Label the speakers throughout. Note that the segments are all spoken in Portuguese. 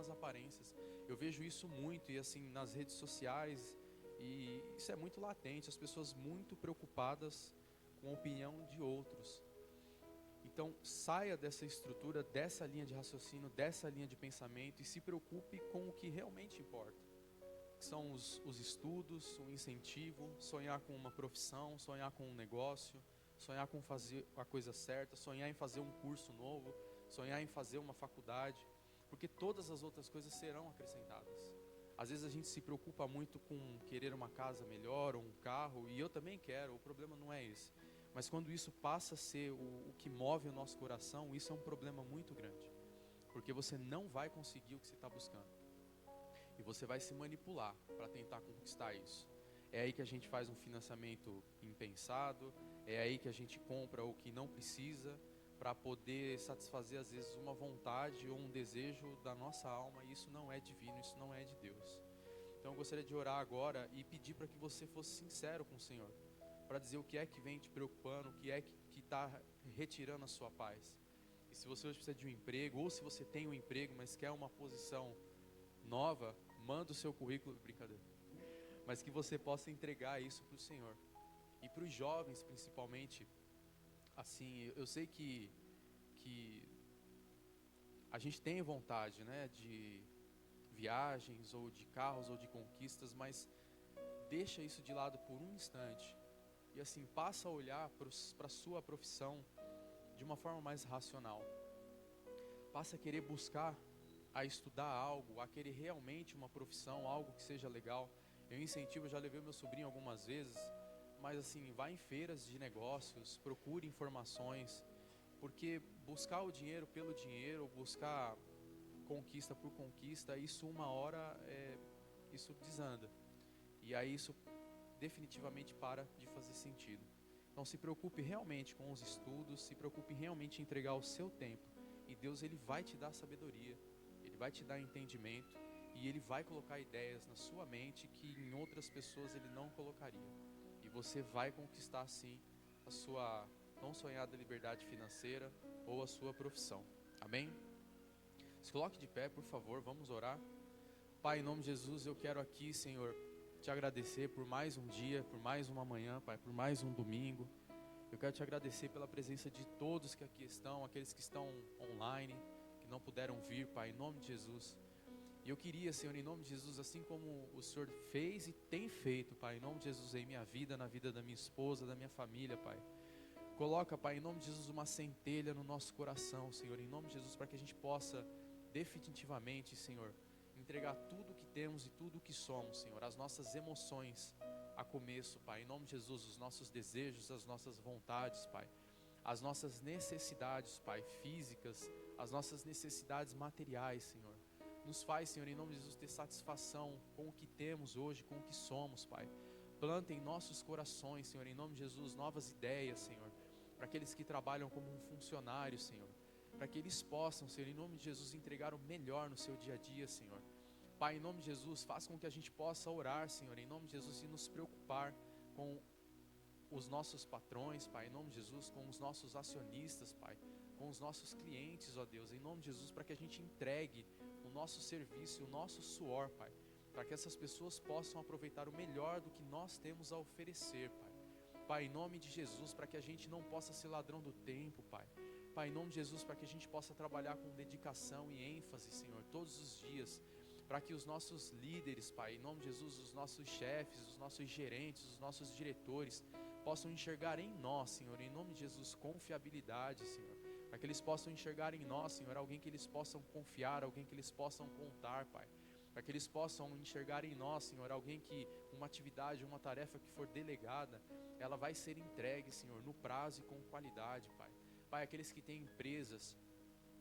Speaker 1: nas aparências. Eu vejo isso muito, e assim, nas redes sociais, e isso é muito latente, as pessoas muito preocupadas com a opinião de outros. Então, saia dessa estrutura, dessa linha de raciocínio, dessa linha de pensamento, e se preocupe com o que realmente importa. Que são os estudos, o incentivo, sonhar com uma profissão, sonhar com um negócio, sonhar com fazer a coisa certa, sonhar em fazer um curso novo, sonhar em fazer uma faculdade, porque todas as outras coisas serão acrescentadas. Às vezes a gente se preocupa muito com querer uma casa melhor ou um carro, e eu também quero, o problema não é esse. Mas quando isso passa a ser o que move o nosso coração, isso é um problema muito grande, porque você não vai conseguir o que você está buscando. E você vai se manipular para tentar conquistar isso. É aí que a gente faz um financiamento impensado, é aí que a gente compra o que não precisa, para poder satisfazer às vezes uma vontade ou um desejo da nossa alma, e isso não é divino, isso não é de Deus. Então eu gostaria de orar agora e pedir para que você fosse sincero com o Senhor, para dizer o que é que vem te preocupando, o que é que está retirando a sua paz. E se você hoje precisa de um emprego, ou se você tem um emprego, mas quer uma posição nova, manda o seu currículo, brincadeira, mas que você possa entregar isso para o Senhor. E para os jovens principalmente, assim, eu sei que a gente tem vontade, né, de viagens, ou de carros, ou de conquistas, mas deixa isso de lado por um instante, e assim, passa a olhar para a sua profissão de uma forma mais racional. Passa a querer buscar, a estudar algo, a querer realmente uma profissão, algo que seja legal. Eu incentivo, eu já levei meu sobrinho algumas vezes, mas assim, vá em feiras de negócios, procure informações, porque buscar o dinheiro pelo dinheiro, buscar conquista por conquista, isso uma hora, isso desanda. E aí isso definitivamente para de fazer sentido. Então se preocupe realmente com os estudos, se preocupe realmente em entregar o seu tempo. E Deus, Ele vai te dar sabedoria, Ele vai te dar entendimento, e Ele vai colocar ideias na sua mente que em outras pessoas Ele não colocaria. E você vai conquistar sim a sua não sonhada liberdade financeira ou a sua profissão. Amém? Se coloque de pé, por favor, vamos orar. Pai, em nome de Jesus, eu quero aqui, Senhor, te agradecer por mais um dia, por mais uma manhã, Pai, por mais um domingo. Eu quero te agradecer pela presença de todos que aqui estão, aqueles que estão online, que não puderam vir, Pai, em nome de Jesus. E eu queria, Senhor, em nome de Jesus, assim como o Senhor fez e tem feito, Pai, em nome de Jesus, em minha vida, na vida da minha esposa, da minha família, Pai. Coloca, Pai, em nome de Jesus, uma centelha no nosso coração, Senhor, em nome de Jesus, para que a gente possa definitivamente, Senhor, entregar tudo o que temos e tudo o que somos, Senhor, as nossas emoções a começo, Pai, em nome de Jesus, os nossos desejos, as nossas vontades, Pai, as nossas necessidades, Pai, físicas, as nossas necessidades materiais, Senhor. Nos faz, Senhor, em nome de Jesus, ter satisfação com o que temos hoje, com o que somos, Pai. Planta em nossos corações, Senhor, em nome de Jesus, novas ideias, Senhor, para aqueles que trabalham como um funcionário, Senhor, para que eles possam, Senhor, em nome de Jesus, entregar o melhor no seu dia a dia, Senhor. Pai, em nome de Jesus, faça com que a gente possa orar, Senhor, em nome de Jesus, e nos preocupar com os nossos patrões, Pai, em nome de Jesus, com os nossos acionistas, Pai, com os nossos clientes, ó Deus, em nome de Jesus, para que a gente entregue o nosso serviço, o nosso suor, Pai, para que essas pessoas possam aproveitar o melhor do que nós temos a oferecer, Pai. Pai, em nome de Jesus, para que a gente não possa ser ladrão do tempo, Pai. Pai, em nome de Jesus, para que a gente possa trabalhar com dedicação e ênfase, Senhor, todos os dias, para que os nossos líderes, Pai, em nome de Jesus, os nossos chefes, os nossos gerentes, os nossos diretores, possam enxergar em nós, Senhor, em nome de Jesus, confiabilidade, Senhor, para que eles possam enxergar em nós, Senhor, alguém que eles possam confiar, alguém que eles possam contar, Pai, para que eles possam enxergar em nós, Senhor, alguém que uma atividade, uma tarefa que for delegada, ela vai ser entregue, Senhor, no prazo e com qualidade, Pai. Pai, aqueles que têm empresas,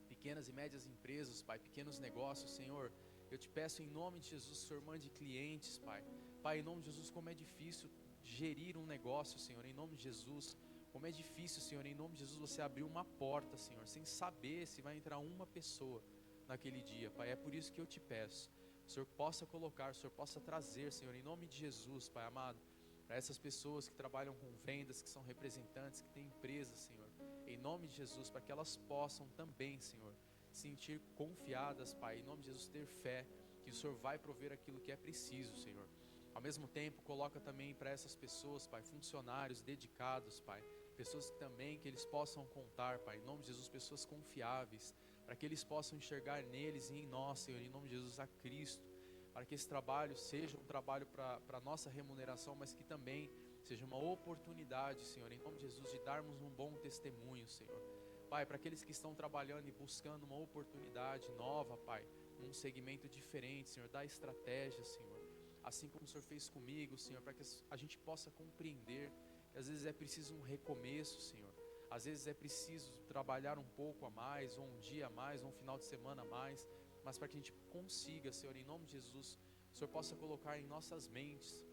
Speaker 1: pequenas e médias empresas, Pai, pequenos negócios, Senhor, eu te peço em nome de Jesus, Senhor, mande clientes, Pai. Pai, em nome de Jesus, como é difícil gerir um negócio, Senhor, em nome de Jesus. Como é difícil, Senhor, em nome de Jesus, você abrir uma porta, Senhor, sem saber se vai entrar uma pessoa naquele dia, Pai. É por isso que eu te peço, o Senhor possa colocar, o Senhor possa trazer, Senhor, em nome de Jesus, Pai amado, para essas pessoas que trabalham com vendas, que são representantes, que têm empresas, Senhor, em nome de Jesus, para que elas possam também, Senhor, sentir confiadas, Pai, em nome de Jesus, ter fé que o Senhor vai prover aquilo que é preciso, Senhor. Ao mesmo tempo, coloca também para essas pessoas, Pai, funcionários dedicados, Pai, pessoas que também que eles possam contar, Pai, em nome de Jesus, pessoas confiáveis, para que eles possam enxergar neles e em nós, Senhor, em nome de Jesus, a Cristo, para que esse trabalho seja um trabalho para nossa remuneração, mas que também seja uma oportunidade, Senhor, em nome de Jesus, de darmos um bom testemunho, Senhor. Pai, para aqueles que estão trabalhando e buscando uma oportunidade nova, Pai, num segmento diferente, Senhor, dá estratégia, Senhor, assim como o Senhor fez comigo, Senhor, para que a gente possa compreender que às vezes é preciso um recomeço, Senhor, às vezes é preciso trabalhar um pouco a mais, ou um dia a mais, ou um final de semana a mais, mas para que a gente consiga, Senhor, em nome de Jesus, o Senhor possa colocar em nossas mentes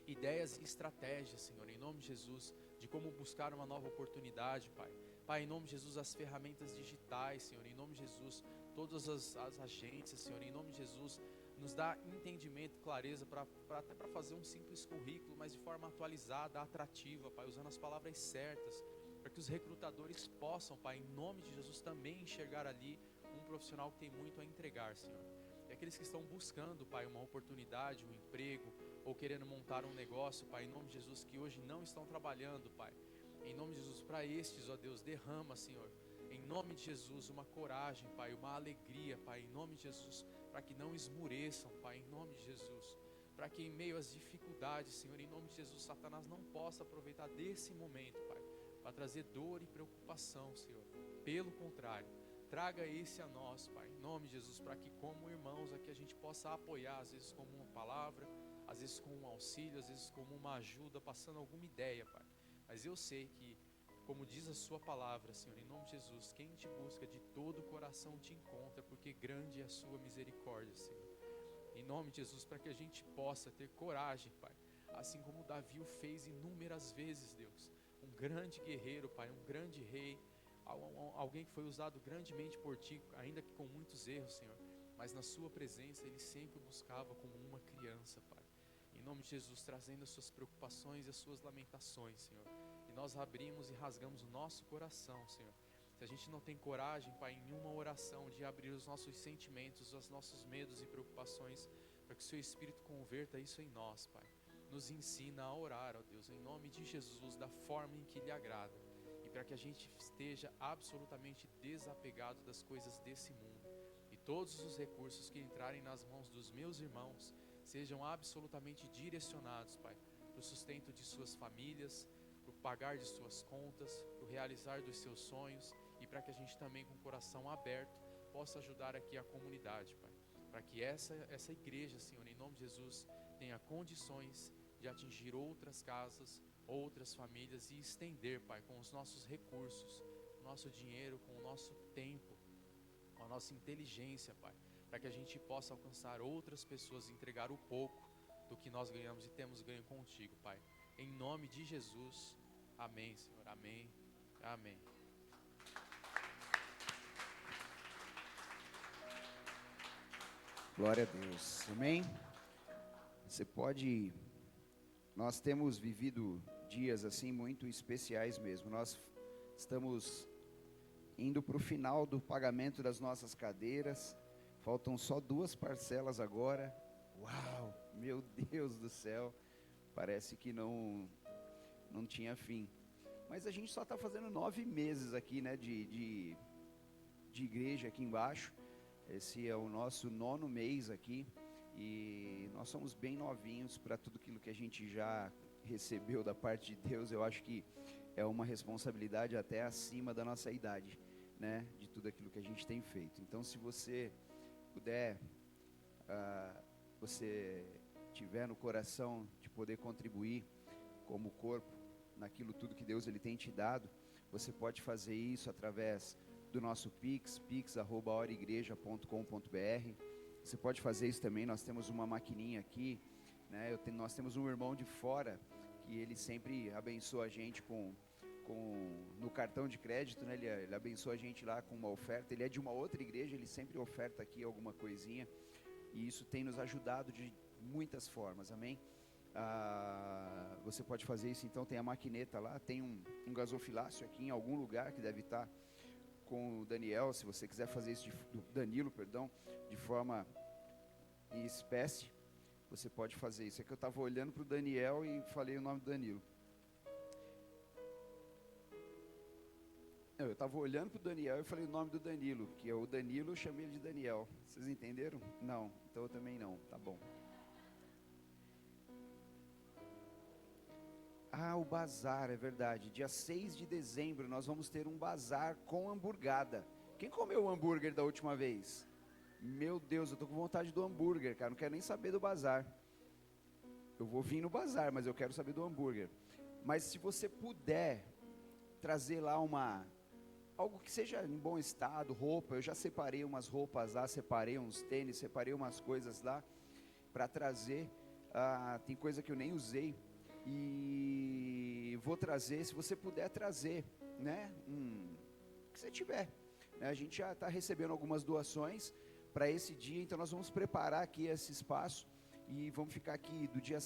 Speaker 1: ideias e estratégias, Senhor, em nome de Jesus, de como buscar uma nova oportunidade, Pai. Pai, em nome de Jesus, as ferramentas digitais, Senhor, em nome de Jesus, todas as agências, Senhor, em nome de Jesus, nos dá entendimento, clareza, até para fazer um simples currículo, mas de forma atualizada, atrativa, Pai, usando as palavras certas, para que os recrutadores possam, Pai, em nome de Jesus, também enxergar ali um profissional que tem muito a entregar, Senhor. E aqueles que estão buscando, Pai, uma oportunidade, um emprego, ou querendo montar um negócio, Pai, em nome de Jesus, que hoje não estão trabalhando, Pai, em nome de Jesus, para estes, ó Deus, derrama, Senhor, em nome de Jesus, uma coragem, Pai, uma alegria, Pai, em nome de Jesus, para que não esmureçam, Pai, em nome de Jesus, para que em meio às dificuldades, Senhor, em nome de Jesus, Satanás não possa aproveitar desse momento, Pai, para trazer dor e preocupação, Senhor. Pelo contrário, traga esse a nós, Pai, em nome de Jesus, para que como irmãos aqui a gente possa apoiar, às vezes como uma palavra, às vezes com um auxílio, às vezes como uma ajuda, passando alguma ideia, Pai. Mas eu sei que, como diz a sua palavra, Senhor, em nome de Jesus, quem te busca de todo o coração te encontra, porque grande é a sua misericórdia, Senhor. Em nome de Jesus, para que a gente possa ter coragem, Pai, assim como Davi o fez inúmeras vezes, Deus, um grande guerreiro, Pai, um grande rei, alguém que foi usado grandemente por Ti, ainda que com muitos erros, Senhor, mas na Sua presença ele sempre buscava como uma criança, Pai. Em nome de Jesus, trazendo as suas preocupações e as suas lamentações, Senhor. E nós abrimos e rasgamos o nosso coração, Senhor. Se a gente não tem coragem, Pai, em uma oração de abrir os nossos sentimentos, os nossos medos e preocupações, para que o Seu Espírito converta isso em nós, Pai. Nos ensina a orar, ó Deus, em nome de Jesus, da forma em que lhe agrada. E para que a gente esteja absolutamente desapegado das coisas desse mundo. E todos os recursos que entrarem nas mãos dos meus irmãos sejam absolutamente direcionados, Pai, para o sustento de suas famílias, para o pagar de suas contas, para o realizar dos seus sonhos e para que a gente também com o coração aberto possa ajudar aqui a comunidade, Pai. Para que essa igreja, Senhor, em nome de Jesus, tenha condições de atingir outras casas, outras famílias e estender, Pai, com os nossos recursos, com o nosso dinheiro, com o nosso tempo, com a nossa inteligência, Pai, para que a gente possa alcançar outras pessoas e entregar o pouco do que nós ganhamos e temos ganho contigo, Pai. Em nome de Jesus, amém, Senhor, amém, amém.
Speaker 2: Glória a Deus, amém? Você pode, nós temos vivido dias assim muito especiais mesmo, nós estamos indo para o final do pagamento das nossas cadeiras, faltam só 2 parcelas agora. Uau, meu Deus do céu, parece que não tinha fim, mas a gente só está fazendo 9 meses aqui, né, de igreja aqui embaixo. Esse é o nosso 9º mês aqui e nós somos bem novinhos para tudo aquilo que a gente já recebeu da parte de Deus. Eu acho que é uma responsabilidade até acima da nossa idade, né, de tudo aquilo que a gente tem feito. Então, se você puder, você tiver no coração de poder contribuir como corpo naquilo tudo que Deus ele tem te dado, você pode fazer isso através do nosso pix@horaigreja.com.br. Você pode fazer isso também, nós temos uma maquininha aqui, né? Nós temos um irmão de fora, que ele sempre abençoa a gente no cartão de crédito, né? Ele abençoa a gente lá com uma oferta, ele é de uma outra igreja, ele sempre oferta aqui alguma coisinha, e isso tem nos ajudado de muitas formas, amém? Você pode fazer isso, então tem a maquineta lá, tem um gasofilácio aqui em algum lugar que deve estar com o Daniel, se você quiser fazer isso, do Danilo, perdão, de forma em espécie, você pode fazer isso. É que eu estava olhando para o Daniel e falei o nome do Danilo. Não, eu estava olhando para o Daniel e falei o nome do Danilo, que é o Danilo, eu chamei ele de Daniel. Vocês entenderam? Não, então eu também não, tá bom. Ah, o bazar, é verdade. Dia 6 de dezembro nós vamos ter um bazar com hamburgada. Quem comeu o hambúrguer da última vez? Meu Deus, eu tô com vontade do hambúrguer, cara. Não quero nem saber do bazar. Eu vou vir no bazar, mas eu quero saber do hambúrguer. Mas se você puder trazer lá algo que seja em bom estado, roupa. Eu já separei umas roupas lá, separei uns tênis, separei umas coisas lá para trazer. Tem coisa que eu nem usei. E vou trazer, se você puder trazer, né, o que você tiver, né? A gente já está recebendo algumas doações para esse dia, então nós vamos preparar aqui esse espaço e vamos ficar aqui no dia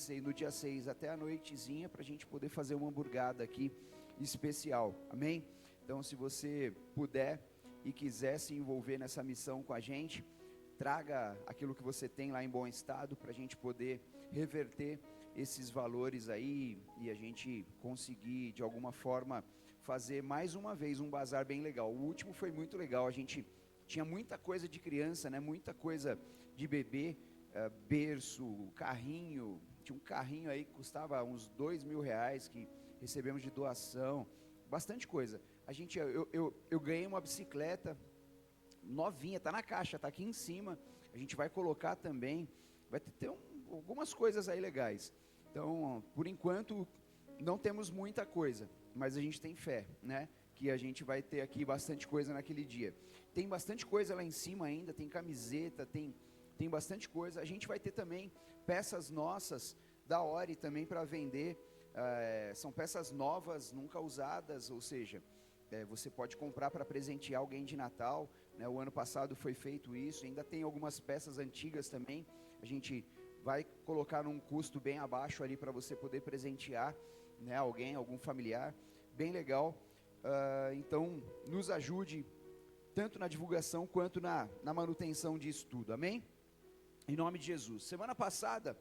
Speaker 2: 6 até a noitezinha para a gente poder fazer uma hamburgada aqui especial, amém? Então se você puder e quiser se envolver nessa missão com a gente, traga aquilo que você tem lá em bom estado para a gente poder reverter esses valores aí e a gente conseguir de alguma forma fazer mais uma vez um bazar bem legal. O último foi muito legal, a gente tinha muita coisa de criança, né? Muita coisa de bebê, berço, carrinho, tinha um carrinho aí que custava uns R$2.000 que recebemos de doação, bastante coisa. Eu ganhei uma bicicleta novinha, tá na caixa, tá aqui em cima, a gente vai colocar também, vai ter algumas coisas aí legais. Então, por enquanto, não temos muita coisa, mas a gente tem fé, né? Que a gente vai ter aqui bastante coisa naquele dia. Tem bastante coisa lá em cima ainda, tem camiseta, tem bastante coisa. A gente vai ter também peças nossas da Ori também para vender. São peças novas, nunca usadas, ou seja, você pode comprar para presentear alguém de Natal, né? O ano passado foi feito isso, ainda tem algumas peças antigas também, a gente vai colocar num custo bem abaixo ali para você poder presentear, né, alguém, algum familiar, bem legal. Então nos ajude tanto na divulgação quanto na manutenção disso tudo, amém? Em nome de Jesus. Semana passada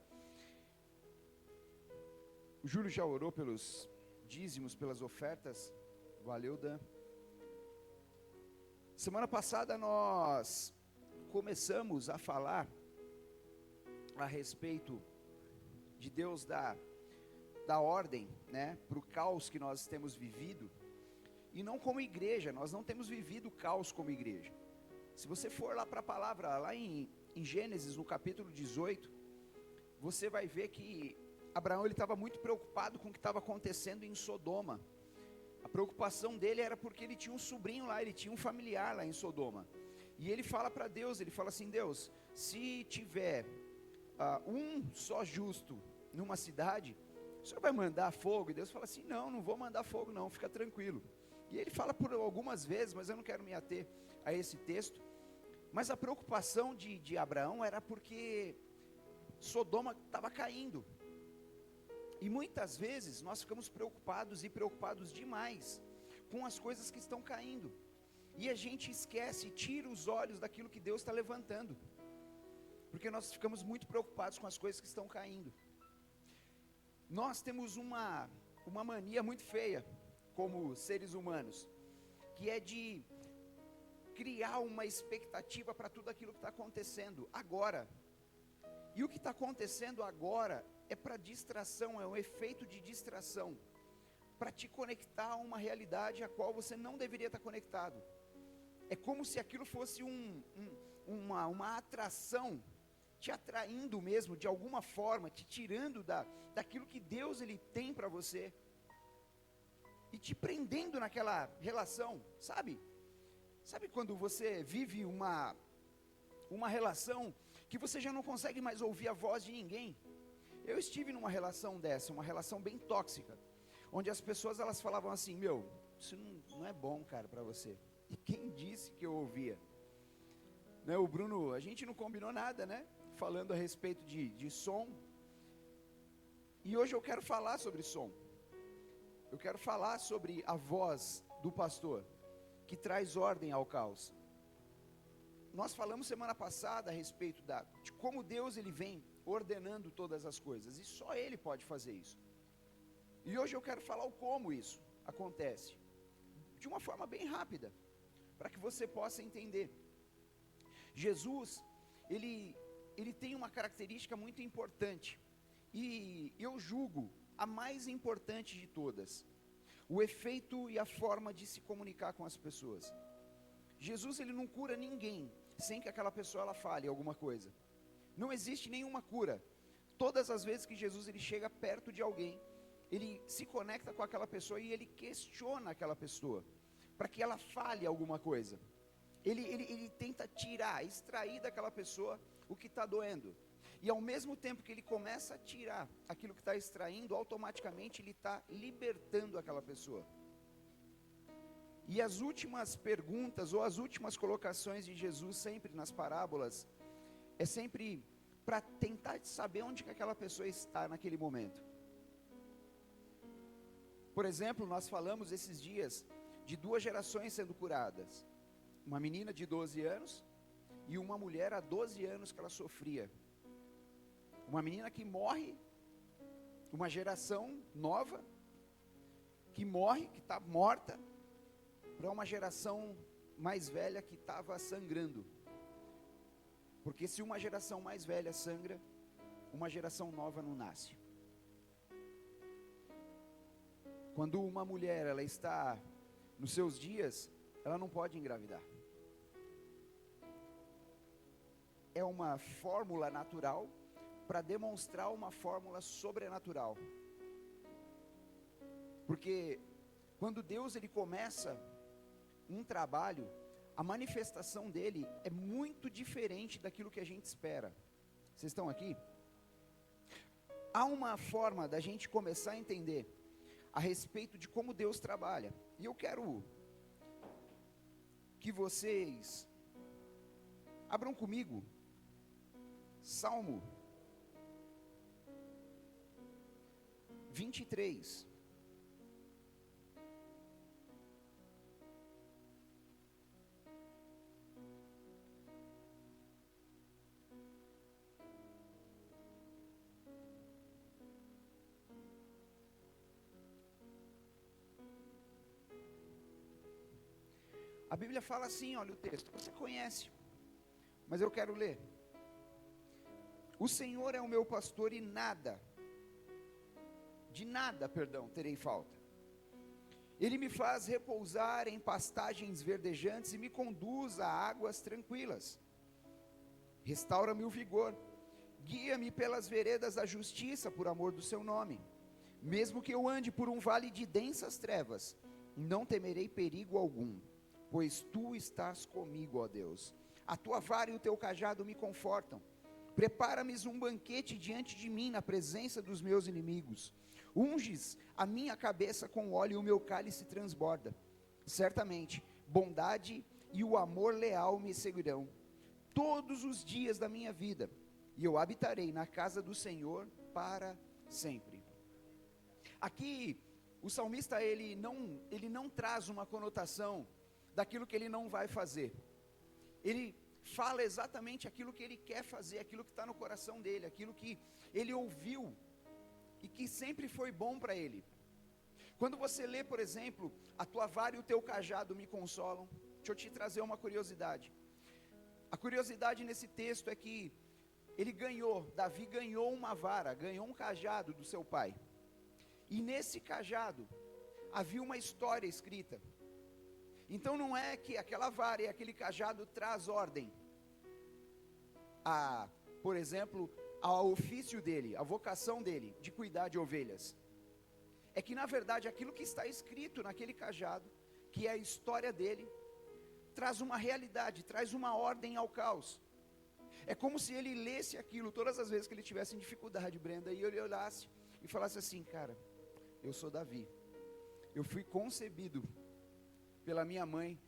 Speaker 2: o Júlio já orou pelos dízimos, pelas ofertas. Valeu, Dan. Semana passada nós começamos a falar a respeito de Deus da ordem, né, para o caos que nós temos vivido, e não como igreja, nós não temos vivido caos como igreja. Se você for lá para a palavra, lá em Gênesis, no capítulo 18, você vai ver que Abraão ele estava muito preocupado com o que estava acontecendo em Sodoma. A preocupação dele era porque ele tinha um sobrinho lá, ele tinha um familiar lá em Sodoma, e ele fala para Deus, ele fala assim: Deus, se tiver um só justo numa cidade, o Senhor vai mandar fogo? E Deus fala assim: não vou mandar fogo não, fica tranquilo. E ele fala por algumas vezes, mas eu não quero me ater a esse texto. Mas a preocupação de Abraão era porque Sodoma estava caindo. E muitas vezes nós ficamos preocupados demais com as coisas que estão caindo, e a gente esquece, tira os olhos daquilo que Deus está levantando, porque nós ficamos muito preocupados com as coisas que estão caindo. Nós temos uma mania muito feia, como seres humanos, que é de criar uma expectativa para tudo aquilo que está acontecendo agora. E o que está acontecendo agora é para distração, é um efeito de distração, para te conectar a uma realidade a qual você não deveria estar conectado. É como se aquilo fosse uma atração, te atraindo mesmo, de alguma forma, te tirando daquilo que Deus ele tem para você, e te prendendo naquela relação, sabe? Sabe quando você vive uma relação que você já não consegue mais ouvir a voz de ninguém? Eu estive numa relação dessa, uma relação bem tóxica, onde as pessoas elas falavam assim: isso não é bom, cara, para você. E quem disse que eu ouvia? Né, o Bruno, a gente não combinou nada, né? Falando a respeito de som. E hoje eu quero falar sobre som. Eu quero falar sobre a voz do pastor. que traz ordem ao caos. Nós falamos semana passada a respeito de como Deus ele vem ordenando todas as coisas, e só Ele pode fazer isso. E hoje eu quero falar o como isso acontece, de uma forma bem rápida, para que você possa entender. Jesus, ele tem uma característica muito importante, e eu julgo a mais importante de todas: o efeito e a forma de se comunicar com as pessoas. Jesus ele não cura ninguém sem que aquela pessoa ela fale alguma coisa. Não existe nenhuma cura. Todas as vezes que Jesus ele chega perto de alguém, ele se conecta com aquela pessoa e ele questiona aquela pessoa, para que ela fale alguma coisa. Ele tenta extrair daquela pessoa o que está doendo. E ao mesmo tempo que ele começa a tirar aquilo que está extraindo, automaticamente ele está libertando aquela pessoa. E as últimas perguntas, ou as últimas colocações de Jesus, sempre nas parábolas, é sempre para tentar saber onde que aquela pessoa está naquele momento. Por exemplo, nós falamos esses dias de 2 gerações sendo curadas. Uma menina de 12 anos e uma mulher há 12 anos que ela sofria. Uma menina que morre, uma geração nova, que morre, que está morta, para uma geração mais velha que estava sangrando. Porque se uma geração mais velha sangra, uma geração nova não nasce. Quando uma mulher ela está nos seus dias, ela não pode engravidar. É uma fórmula natural para demonstrar uma fórmula sobrenatural. Porque quando Deus ele começa um trabalho, a manifestação dele é muito diferente daquilo que a gente espera. Vocês estão aqui? Há uma forma da gente começar a entender a respeito de como Deus trabalha. E eu quero que vocês abram comigo Salmo 23. A Bíblia fala assim, olha o texto, você conhece, mas eu quero ler. O Senhor é o meu pastor e de nada, terei falta. Ele me faz repousar em pastagens verdejantes e me conduz a águas tranquilas. Restaura-me o vigor, guia-me pelas veredas da justiça por amor do seu nome. Mesmo que eu ande por um vale de densas trevas, não temerei perigo algum, pois tu estás comigo, ó Deus. A tua vara e o teu cajado me confortam. Prepara-me um banquete diante de mim na presença dos meus inimigos. Unges a minha cabeça com óleo e o meu cálice transborda. Certamente, bondade e o amor leal me seguirão todos os dias da minha vida, e eu habitarei na casa do Senhor para sempre. Aqui, o salmista ele não traz uma conotação daquilo que ele não vai fazer. Ele fala exatamente aquilo que ele quer fazer, aquilo que está no coração dele, aquilo que ele ouviu e que sempre foi bom para ele. Quando você lê, por exemplo, a tua vara e o teu cajado me consolam, deixa eu te trazer uma curiosidade. A curiosidade nesse texto é que Davi ganhou uma vara, ganhou um cajado do seu pai. E nesse cajado havia uma história escrita. Então não é que aquela vara e aquele cajado traz ordem por exemplo, ao ofício dele, a vocação dele de cuidar de ovelhas. É que na verdade aquilo que está escrito naquele cajado, que é a história dele, traz uma realidade, traz uma ordem ao caos. É como se ele lesse aquilo todas as vezes que ele tivesse em dificuldade, Brenda, e ele olhasse e falasse assim: cara, eu sou Davi, eu fui concebido pela minha mãe,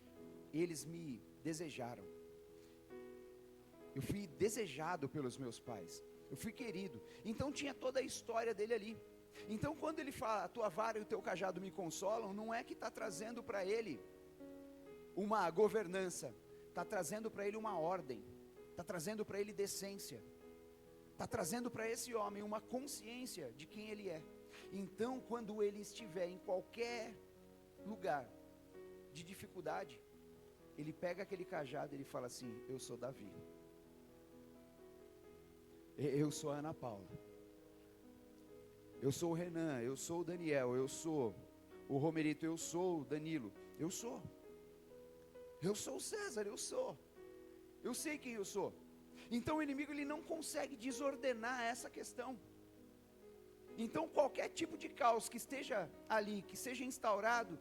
Speaker 2: eles me desejaram, eu fui desejado pelos meus pais, eu fui querido. Então tinha toda a história dele ali. Então quando ele fala, a tua vara e o teu cajado me consolam, não é que está trazendo para ele uma governança, está trazendo para ele uma ordem, está trazendo para ele decência, está trazendo para esse homem uma consciência de quem ele é. Então, quando ele estiver em qualquer lugar de dificuldade, ele pega aquele cajado e ele fala assim: eu sou Davi, eu sou a Ana Paula, eu sou o Renan, eu sou o Daniel, eu sou o Romerito, eu sou o Danilo, eu sou o César, eu sei quem eu sou. Então o inimigo ele não consegue desordenar essa questão. Então qualquer tipo de caos que esteja ali, que seja instaurado,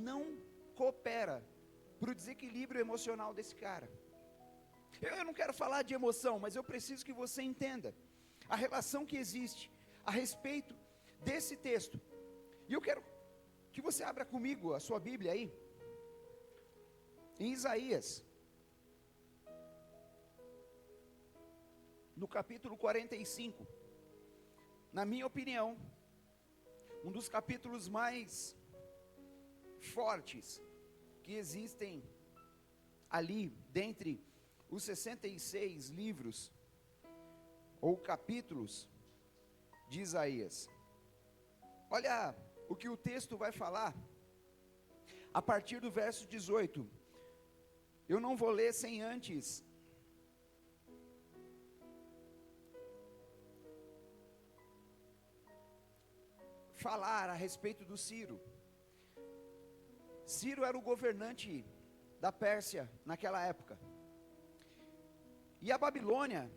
Speaker 2: não coopera para o desequilíbrio emocional desse cara. Eu não quero falar de emoção, mas eu preciso que você entenda a relação que existe a respeito desse texto. E eu quero que você abra comigo a sua Bíblia aí, em Isaías, no capítulo 45, na minha opinião, um dos capítulos mais fortes que existem ali, dentre os 66 livros, ou capítulos de Isaías. Olha o que o texto vai falar, a partir do verso 18, eu não vou ler sem antes falar a respeito do Ciro. Ciro era o governante da Pérsia naquela época, e a Babilônia,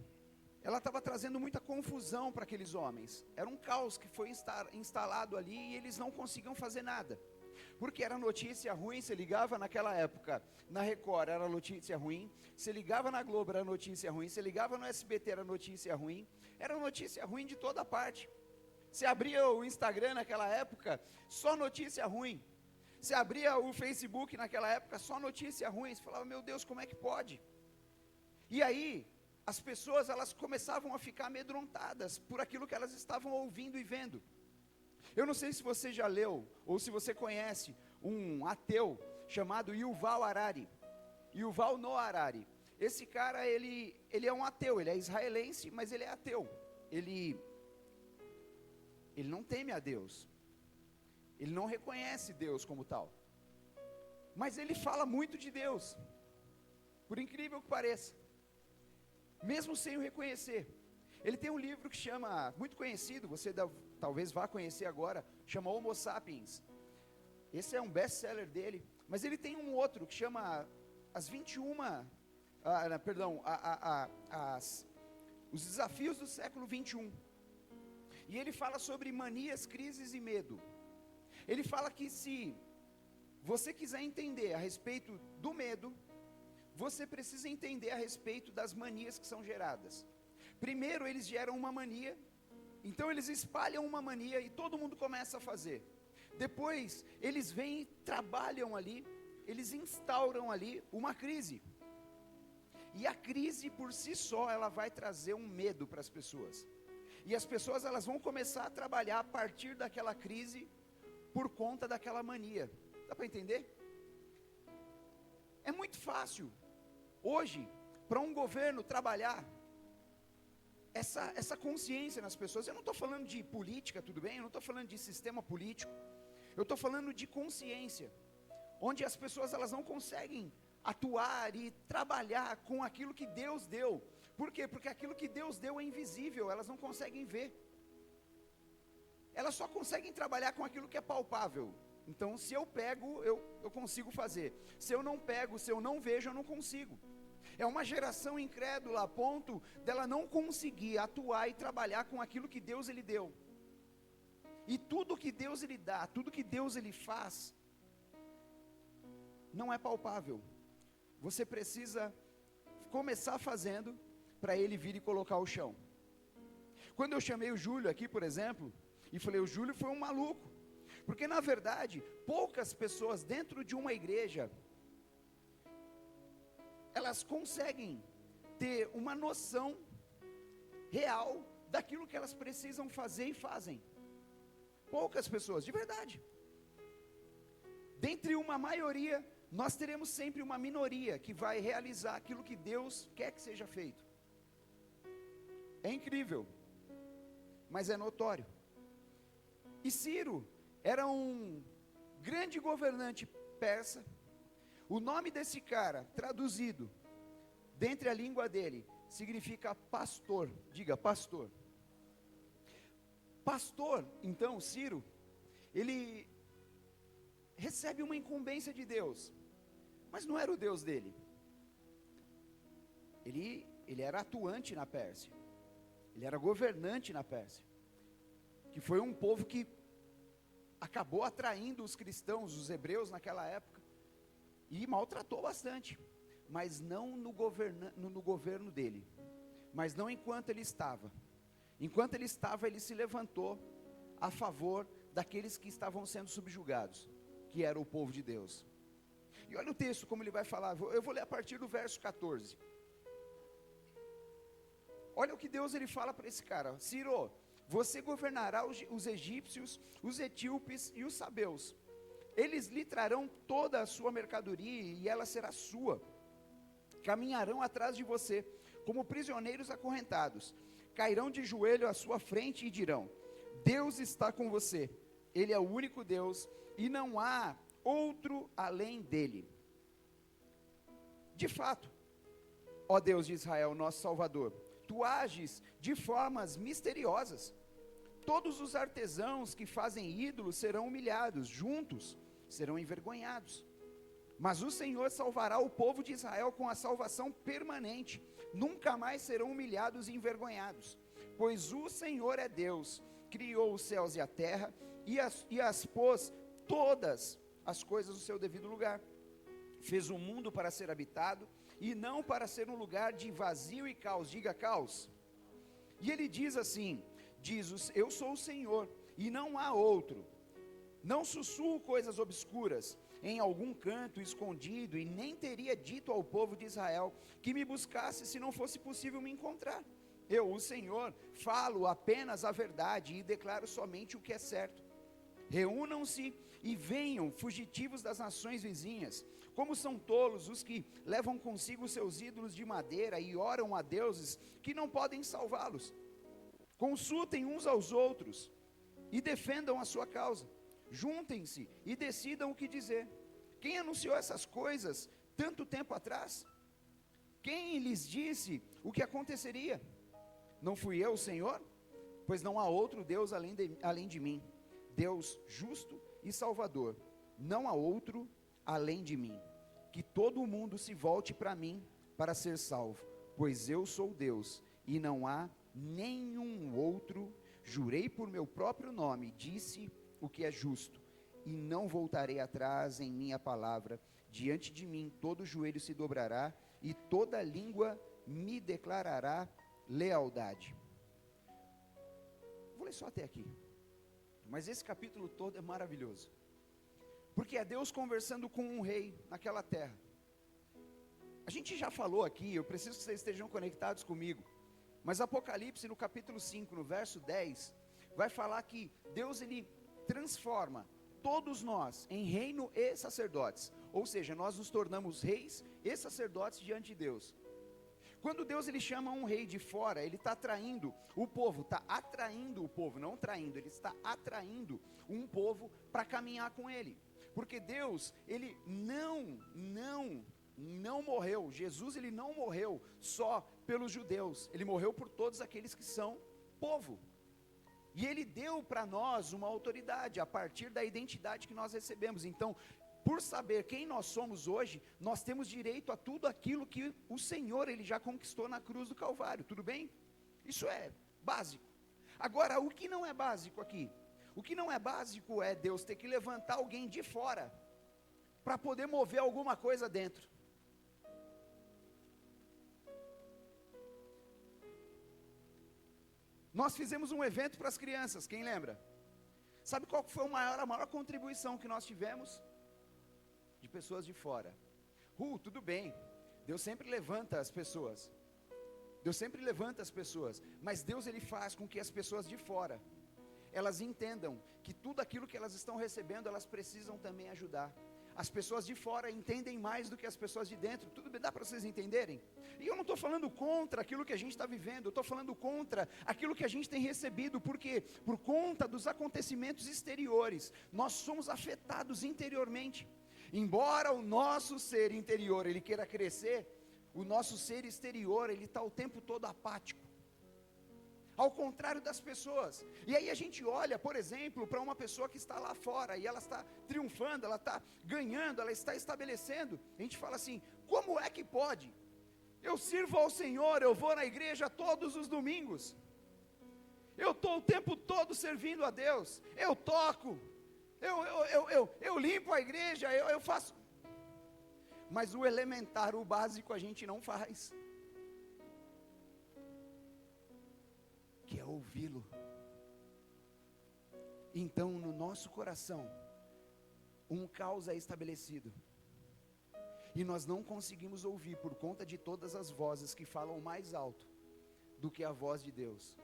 Speaker 2: ela estava trazendo muita confusão para aqueles homens. Era um caos que foi instalado ali e eles não conseguiam fazer nada, porque era notícia ruim. Você ligava naquela época na Record, era notícia ruim. Você ligava na Globo, era notícia ruim. Você ligava no SBT, era notícia ruim. Era notícia ruim de toda parte. Você abria o Instagram naquela época, só notícia ruim. Você abria o Facebook naquela época, só notícia ruim. Você falava: meu Deus, como é que pode? E aí as pessoas, elas começavam a ficar amedrontadas por aquilo que elas estavam ouvindo e vendo. Eu não sei se você já leu, ou se você conhece um ateu chamado Yuval Harari, Yuval Noah Harari. Esse cara, ele é um ateu, ele é israelense, mas ele é ateu. Ele não teme a Deus, ele não reconhece Deus como tal, mas ele fala muito de Deus, por incrível que pareça, mesmo sem o reconhecer. Ele tem um livro que chama, muito conhecido, você talvez vá conhecer agora, chama Homo Sapiens. Esse é um best-seller dele, mas ele tem um outro que chama os desafios do século 21. E ele fala sobre manias, crises e medo. Ele fala que se você quiser entender a respeito do medo, você precisa entender a respeito das manias que são geradas. Primeiro eles geram uma mania, então eles espalham uma mania e todo mundo começa a fazer. Depois eles vêm e trabalham ali, eles instauram ali uma crise. E a crise por si só, ela vai trazer um medo para as pessoas. E as pessoas, elas vão começar a trabalhar a partir daquela crise, por conta daquela mania. Dá para entender? É muito fácil hoje para um governo trabalhar essa consciência nas pessoas. Eu não estou falando de política, tudo bem? Eu não estou falando de sistema político. Eu estou falando de consciência, onde as pessoas, elas não conseguem atuar e trabalhar com aquilo que Deus deu. Por quê? Porque aquilo que Deus deu é invisível, elas não conseguem ver. Elas só conseguem trabalhar com aquilo que é palpável. Então, se eu pego, eu consigo fazer. Se eu não pego, se eu não vejo, eu não consigo. É uma geração incrédula a ponto dela não conseguir atuar e trabalhar com aquilo que Deus ele deu. E tudo que Deus ele dá, tudo que Deus ele faz, não é palpável. Você precisa começar fazendo para ele vir e colocar o chão. Quando eu chamei o Júlio aqui, por exemplo, e falei: o Júlio foi um maluco, porque na verdade, poucas pessoas dentro de uma igreja, elas conseguem ter uma noção real daquilo que elas precisam fazer e fazem. Poucas pessoas, de verdade. Dentre uma maioria nós teremos sempre uma minoria que vai realizar aquilo que Deus quer que seja feito. É incrível, mas é notório. E Ciro era um grande governante persa. O nome desse cara, traduzido dentre a língua dele, significa pastor. Diga, pastor. Pastor, então, Ciro, ele recebe uma incumbência de Deus, mas não era o Deus dele. Ele era atuante na Pérsia, ele era governante na Pérsia, que foi um povo que acabou atraindo os cristãos, os hebreus naquela época, e maltratou bastante, mas não no governo dele, mas não enquanto ele estava. Enquanto ele estava, ele se levantou a favor daqueles que estavam sendo subjugados, que era o povo de Deus. E olha o texto como ele vai falar, eu vou ler a partir do verso 14. Olha o que Deus ele fala para esse cara: Ciro, você governará os egípcios, os etíopes e os sabeus. Eles lhe trarão toda a sua mercadoria e ela será sua. Caminharão atrás de você como prisioneiros acorrentados. Cairão de joelho à sua frente e dirão: Deus está com você. Ele é o único Deus e não há outro além dele. De fato, ó Deus de Israel, nosso Salvador, tu ages de formas misteriosas. Todos os artesãos que fazem ídolos serão humilhados, juntos serão envergonhados. Mas o Senhor salvará o povo de Israel com a salvação permanente. Nunca mais serão humilhados e envergonhados. Pois o Senhor é Deus, criou os céus e a terra e as pôs todas as coisas no seu devido lugar. Fez o mundo para ser habitado e não para ser um lugar de vazio e caos. Diga caos. E ele diz assim, eu sou o Senhor e não há outro. Não sussurro coisas obscuras em algum canto escondido, e nem teria dito ao povo de Israel que me buscasse se não fosse possível me encontrar. Eu, o Senhor, falo apenas a verdade e declaro somente o que é certo. Reúnam-se e venham, fugitivos das nações vizinhas. Como são tolos os que levam consigo seus ídolos de madeira e oram a deuses que não podem salvá-los. Consultem uns aos outros e defendam a sua causa. Juntem-se e decidam o que dizer. Quem anunciou essas coisas tanto tempo atrás? Quem lhes disse o que aconteceria? Não fui eu, o Senhor? Pois não há outro Deus além de mim. Deus justo e salvador. Não há outro além de mim. Que todo o mundo se volte para mim para ser salvo. Pois eu sou Deus e não há nenhum outro. Jurei por meu próprio nome, disse o que é justo, e não voltarei atrás em minha palavra. Diante de mim todo joelho se dobrará e toda língua me declarará lealdade. Vou ler só até aqui, mas esse capítulo todo é maravilhoso, porque é Deus conversando com um rei naquela terra. A gente já falou aqui, eu preciso que vocês estejam conectados comigo, mas Apocalipse no capítulo 5, no verso 10, vai falar que Deus ele transforma todos nós em reino e sacerdotes, ou seja, nós nos tornamos reis e sacerdotes diante de Deus. Quando Deus ele chama um rei de fora, ele está atraindo o povo, está atraindo o povo, não traindo, ele está atraindo um povo para caminhar com ele, porque Deus ele não morreu, Jesus ele não morreu só pelos judeus, ele morreu por todos aqueles que são povo. E ele deu para nós uma autoridade a partir da identidade que nós recebemos. Então, por saber quem nós somos hoje, nós temos direito a tudo aquilo que o Senhor ele já conquistou na cruz do Calvário, tudo bem? Isso é básico. Agora, o que não é básico aqui? O que não é básico é Deus ter que levantar alguém de fora para poder mover alguma coisa dentro. Nós fizemos um evento para as crianças, quem lembra? Sabe qual foi a maior contribuição que nós tivemos? De pessoas de fora. Tudo bem, Deus sempre levanta as pessoas. Deus sempre levanta as pessoas, mas Deus ele faz com que as pessoas de fora, elas entendam que tudo aquilo que elas estão recebendo, elas precisam também ajudar. as pessoas de fora entendem mais do que as pessoas de dentro. Tudo bem, dá para vocês entenderem? E eu não estou falando contra aquilo que a gente está vivendo, eu estou falando contra aquilo que a gente tem recebido, porque por conta dos acontecimentos exteriores, nós somos afetados interiormente. Embora o nosso ser interior, ele queira crescer, o nosso ser exterior, ele está o tempo todo apático. Ao contrário das pessoas. E aí a gente olha, por exemplo, para uma pessoa que está lá fora, e ela está triunfando, ela está ganhando, ela está estabelecendo. A gente fala assim, como é que pode? Eu sirvo ao Senhor, eu vou na igreja todos os domingos. Eu estou o tempo todo servindo a Deus. Eu toco, eu limpo a igreja, eu faço. Mas o elementar, o básico a gente não faz. Que é ouvi-lo. Então no nosso coração um caos é estabelecido, e nós não conseguimos ouvir por conta de todas as vozes que falam mais alto do que a voz de Deus,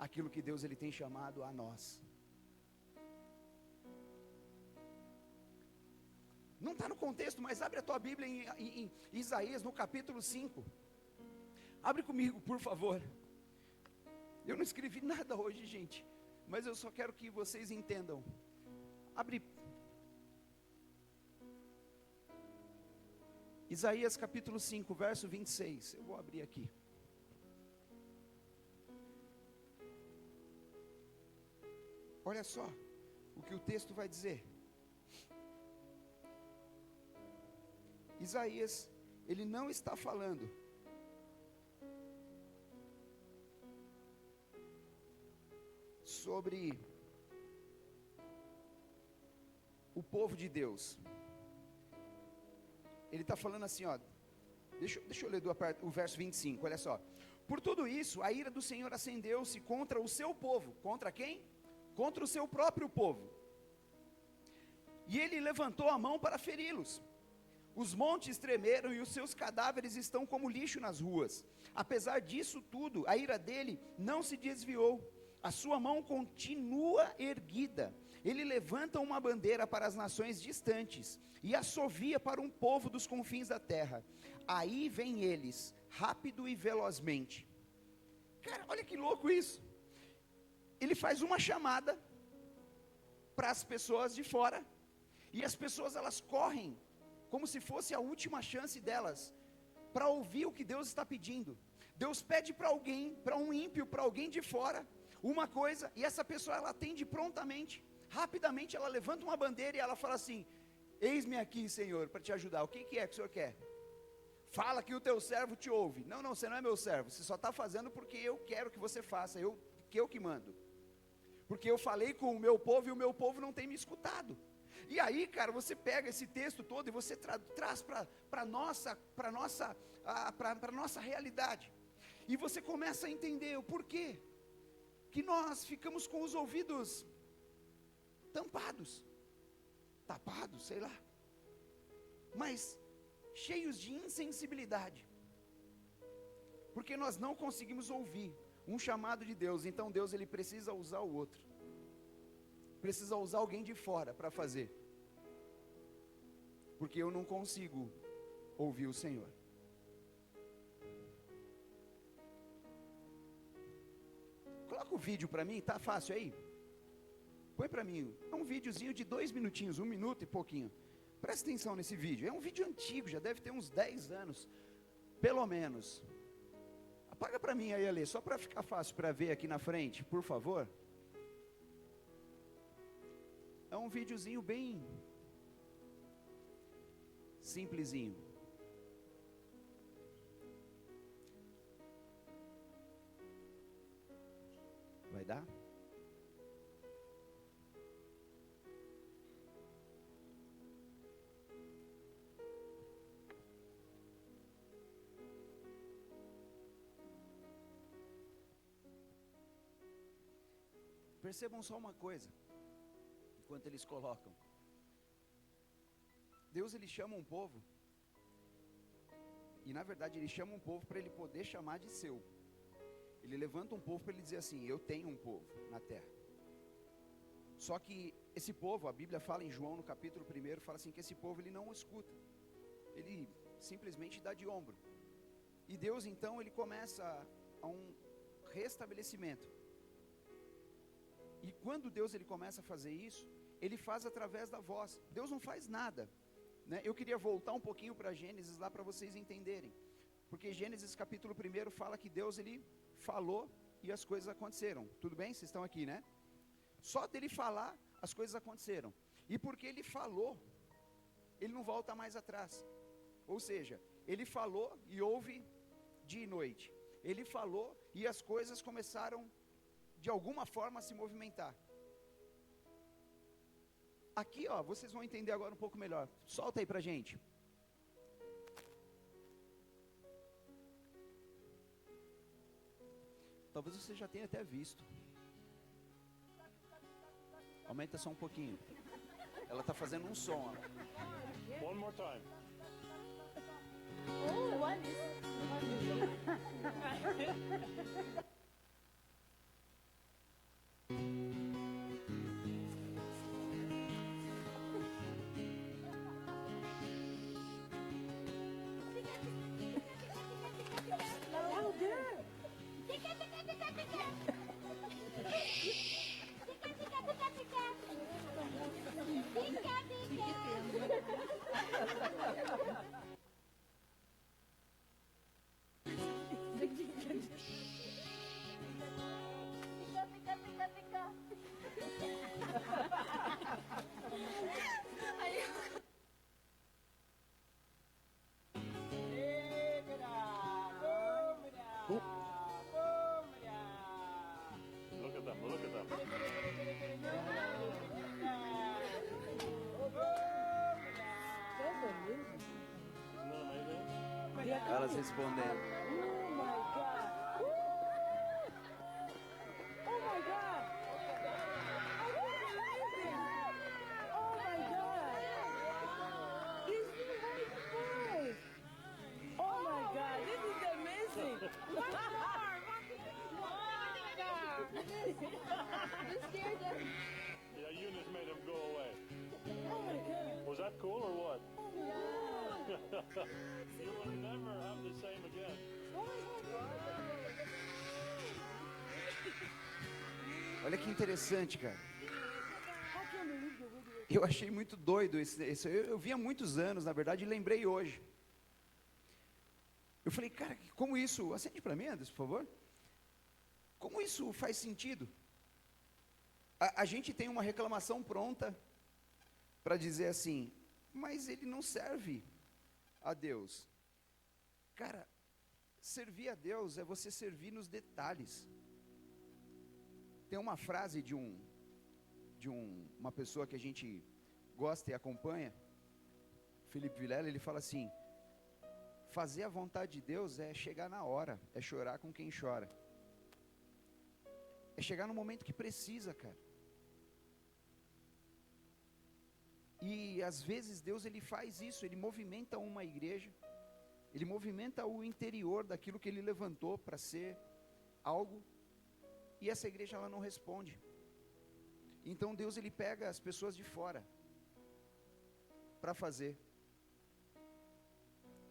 Speaker 2: aquilo que Deus ele tem chamado a nós. Não está no contexto, mas abre a tua Bíblia em Isaías, no capítulo 5. Abre comigo, por favor. Eu não escrevi nada hoje, gente, mas eu só quero que vocês entendam. Abre Isaías capítulo 5, verso 26. Eu vou abrir aqui. Olha só o que o texto vai dizer. Isaías, ele não está falando sobre o povo de Deus. Ele está falando assim, ó, deixa eu ler o verso 25, olha só. Por tudo isso, a ira do Senhor acendeu-se contra o seu povo. Contra quem? Contra o seu próprio povo. E ele levantou a mão para feri-los. Os montes tremeram e os seus cadáveres estão como lixo nas ruas. Apesar disso tudo, a ira dele não se desviou. A sua mão continua erguida. Ele levanta uma bandeira para as nações distantes e assovia para um povo dos confins da terra. Aí vêm eles, rápido e velozmente. Cara, olha que louco isso. Ele faz uma chamada para as pessoas de fora, e as pessoas elas correm como se fosse a última chance delas para ouvir o que Deus está pedindo. Deus pede para alguém, para um ímpio, para alguém de fora, uma coisa, e essa pessoa ela atende prontamente, rapidamente ela levanta uma bandeira e ela fala assim: eis-me aqui, Senhor, para te ajudar. O que é que o Senhor quer? Fala que o teu servo te ouve. Não, você não é meu servo, você só está fazendo porque eu quero que você faça, eu que mando. Porque eu falei com o meu povo e o meu povo não tem me escutado. E aí, cara, você pega esse texto todo e você traz para a nossa realidade. E você começa a entender o porquê que nós ficamos com os ouvidos tampados, sei lá, mas cheios de insensibilidade, porque nós não conseguimos ouvir um chamado de Deus. Então Deus ele precisa usar o outro, precisa usar alguém de fora para fazer, porque eu não consigo ouvir o Senhor. Coloca o vídeo para mim, tá fácil aí? Põe para mim, é um videozinho de 2 minutinhos, 1 minuto e pouquinho. Presta atenção nesse vídeo, é um vídeo antigo, já deve ter uns 10 anos, pelo menos. Apaga para mim aí, Alê, só para ficar fácil para ver aqui na frente, por favor. É um videozinho bem simplesinho. Vai dar? Percebam só uma coisa, enquanto eles colocam. Deus ele chama um povo, e na verdade ele chama um povo para ele poder chamar de seu. Ele levanta um povo para ele dizer assim: eu tenho um povo na terra. Só que esse povo, a Bíblia fala em João no capítulo 1, fala assim que esse povo ele não escuta. Ele simplesmente dá de ombro. E Deus então ele começa a um restabelecimento. E quando Deus ele começa a fazer isso, ele faz através da voz. Deus não faz nada, né? Eu queria voltar um pouquinho para Gênesis lá para vocês entenderem. Porque Gênesis capítulo 1 fala que Deus ele falou e as coisas aconteceram. Tudo bem? Vocês estão aqui, né? Só dele falar, as coisas aconteceram. E porque ele falou, ele não volta mais atrás. Ou seja, ele falou e houve dia e noite. Ele falou e as coisas começaram de alguma forma a se movimentar. Aqui, ó, vocês vão entender agora um pouco melhor. Solta aí pra gente. Talvez você já tenha até visto. Aumenta só um pouquinho. Ela tá fazendo um som, ó.
Speaker 3: One more time.
Speaker 4: Oh, what is
Speaker 3: Look at them, look at them. Isn't that amazing?
Speaker 2: Elas respondendo.
Speaker 4: Oh my God! Oh my God! Oh my God! This is right. Oh my God! This is amazing! One more! You scared them.
Speaker 3: Yeah, Eunice made them go away.
Speaker 4: Oh my God!
Speaker 3: Was that cool or what?
Speaker 4: Yeah.
Speaker 3: You will never have the same again.
Speaker 4: Oh my God!
Speaker 2: Olha que interessante, cara.
Speaker 4: I can't believe the video.
Speaker 2: Eu achei muito doido eu vi há muitos anos, na verdade, e lembrei hoje. Eu falei, cara, como isso, acende para mim, Anderson, por favor. Como isso faz sentido? A gente tem uma reclamação pronta para dizer assim, mas ele não serve a Deus. Cara, servir a Deus é você servir nos detalhes. Tem uma frase de uma pessoa que a gente gosta e acompanha, Felipe Vilela, ele fala assim: fazer a vontade de Deus é chegar na hora, é chorar com quem chora. É chegar no momento que precisa, cara. E às vezes Deus ele faz isso, ele movimenta uma igreja, ele movimenta o interior daquilo que ele levantou para ser algo, e essa igreja ela não responde. Então Deus ele pega as pessoas de fora para fazer.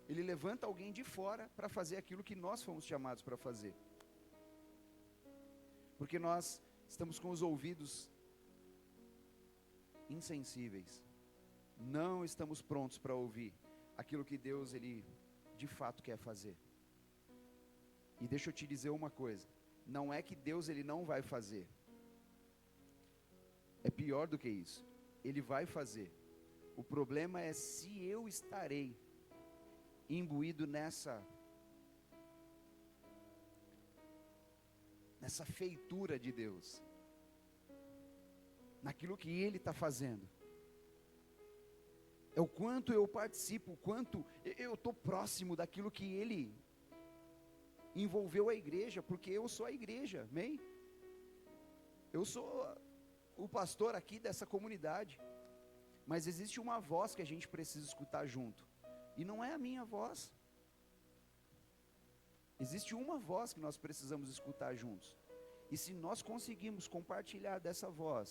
Speaker 2: Ele levanta alguém de fora para fazer aquilo que nós fomos chamados para fazer. Porque nós estamos com os ouvidos insensíveis. Não estamos prontos para ouvir aquilo que Deus ele de fato quer fazer. E deixa eu te dizer uma coisa, não é que Deus ele não vai fazer. É pior do que isso. Ele vai fazer. O problema é se eu estarei imbuído nessa feitura de Deus, naquilo que Ele está fazendo. É o quanto eu participo, o quanto eu estou próximo daquilo que Ele envolveu a igreja, porque eu sou a igreja, amém? Eu sou o pastor aqui dessa comunidade, mas existe uma voz que a gente precisa escutar junto, e não é a minha voz. Existe uma voz que nós precisamos escutar juntos. E se nós conseguirmos compartilhar dessa voz,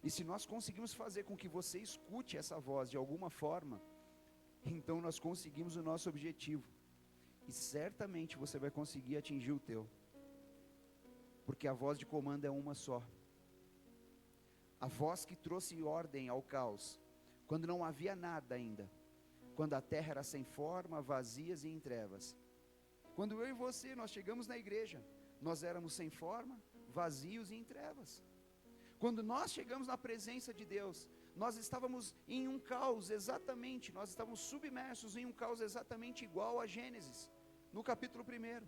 Speaker 2: E se nós conseguimos fazer com que você escute essa voz de alguma forma, então nós conseguimos o nosso objetivo. E certamente você vai conseguir atingir o teu. Porque a voz de comando é uma só. A voz que trouxe ordem ao caos, quando não havia nada ainda. Quando a terra era sem forma, vazias e em trevas. Quando eu e você, nós chegamos na igreja, nós éramos sem forma, vazios e em trevas. Quando nós chegamos na presença de Deus, nós estávamos em um caos exatamente, nós estávamos submersos em um caos exatamente igual a Gênesis, no capítulo 1.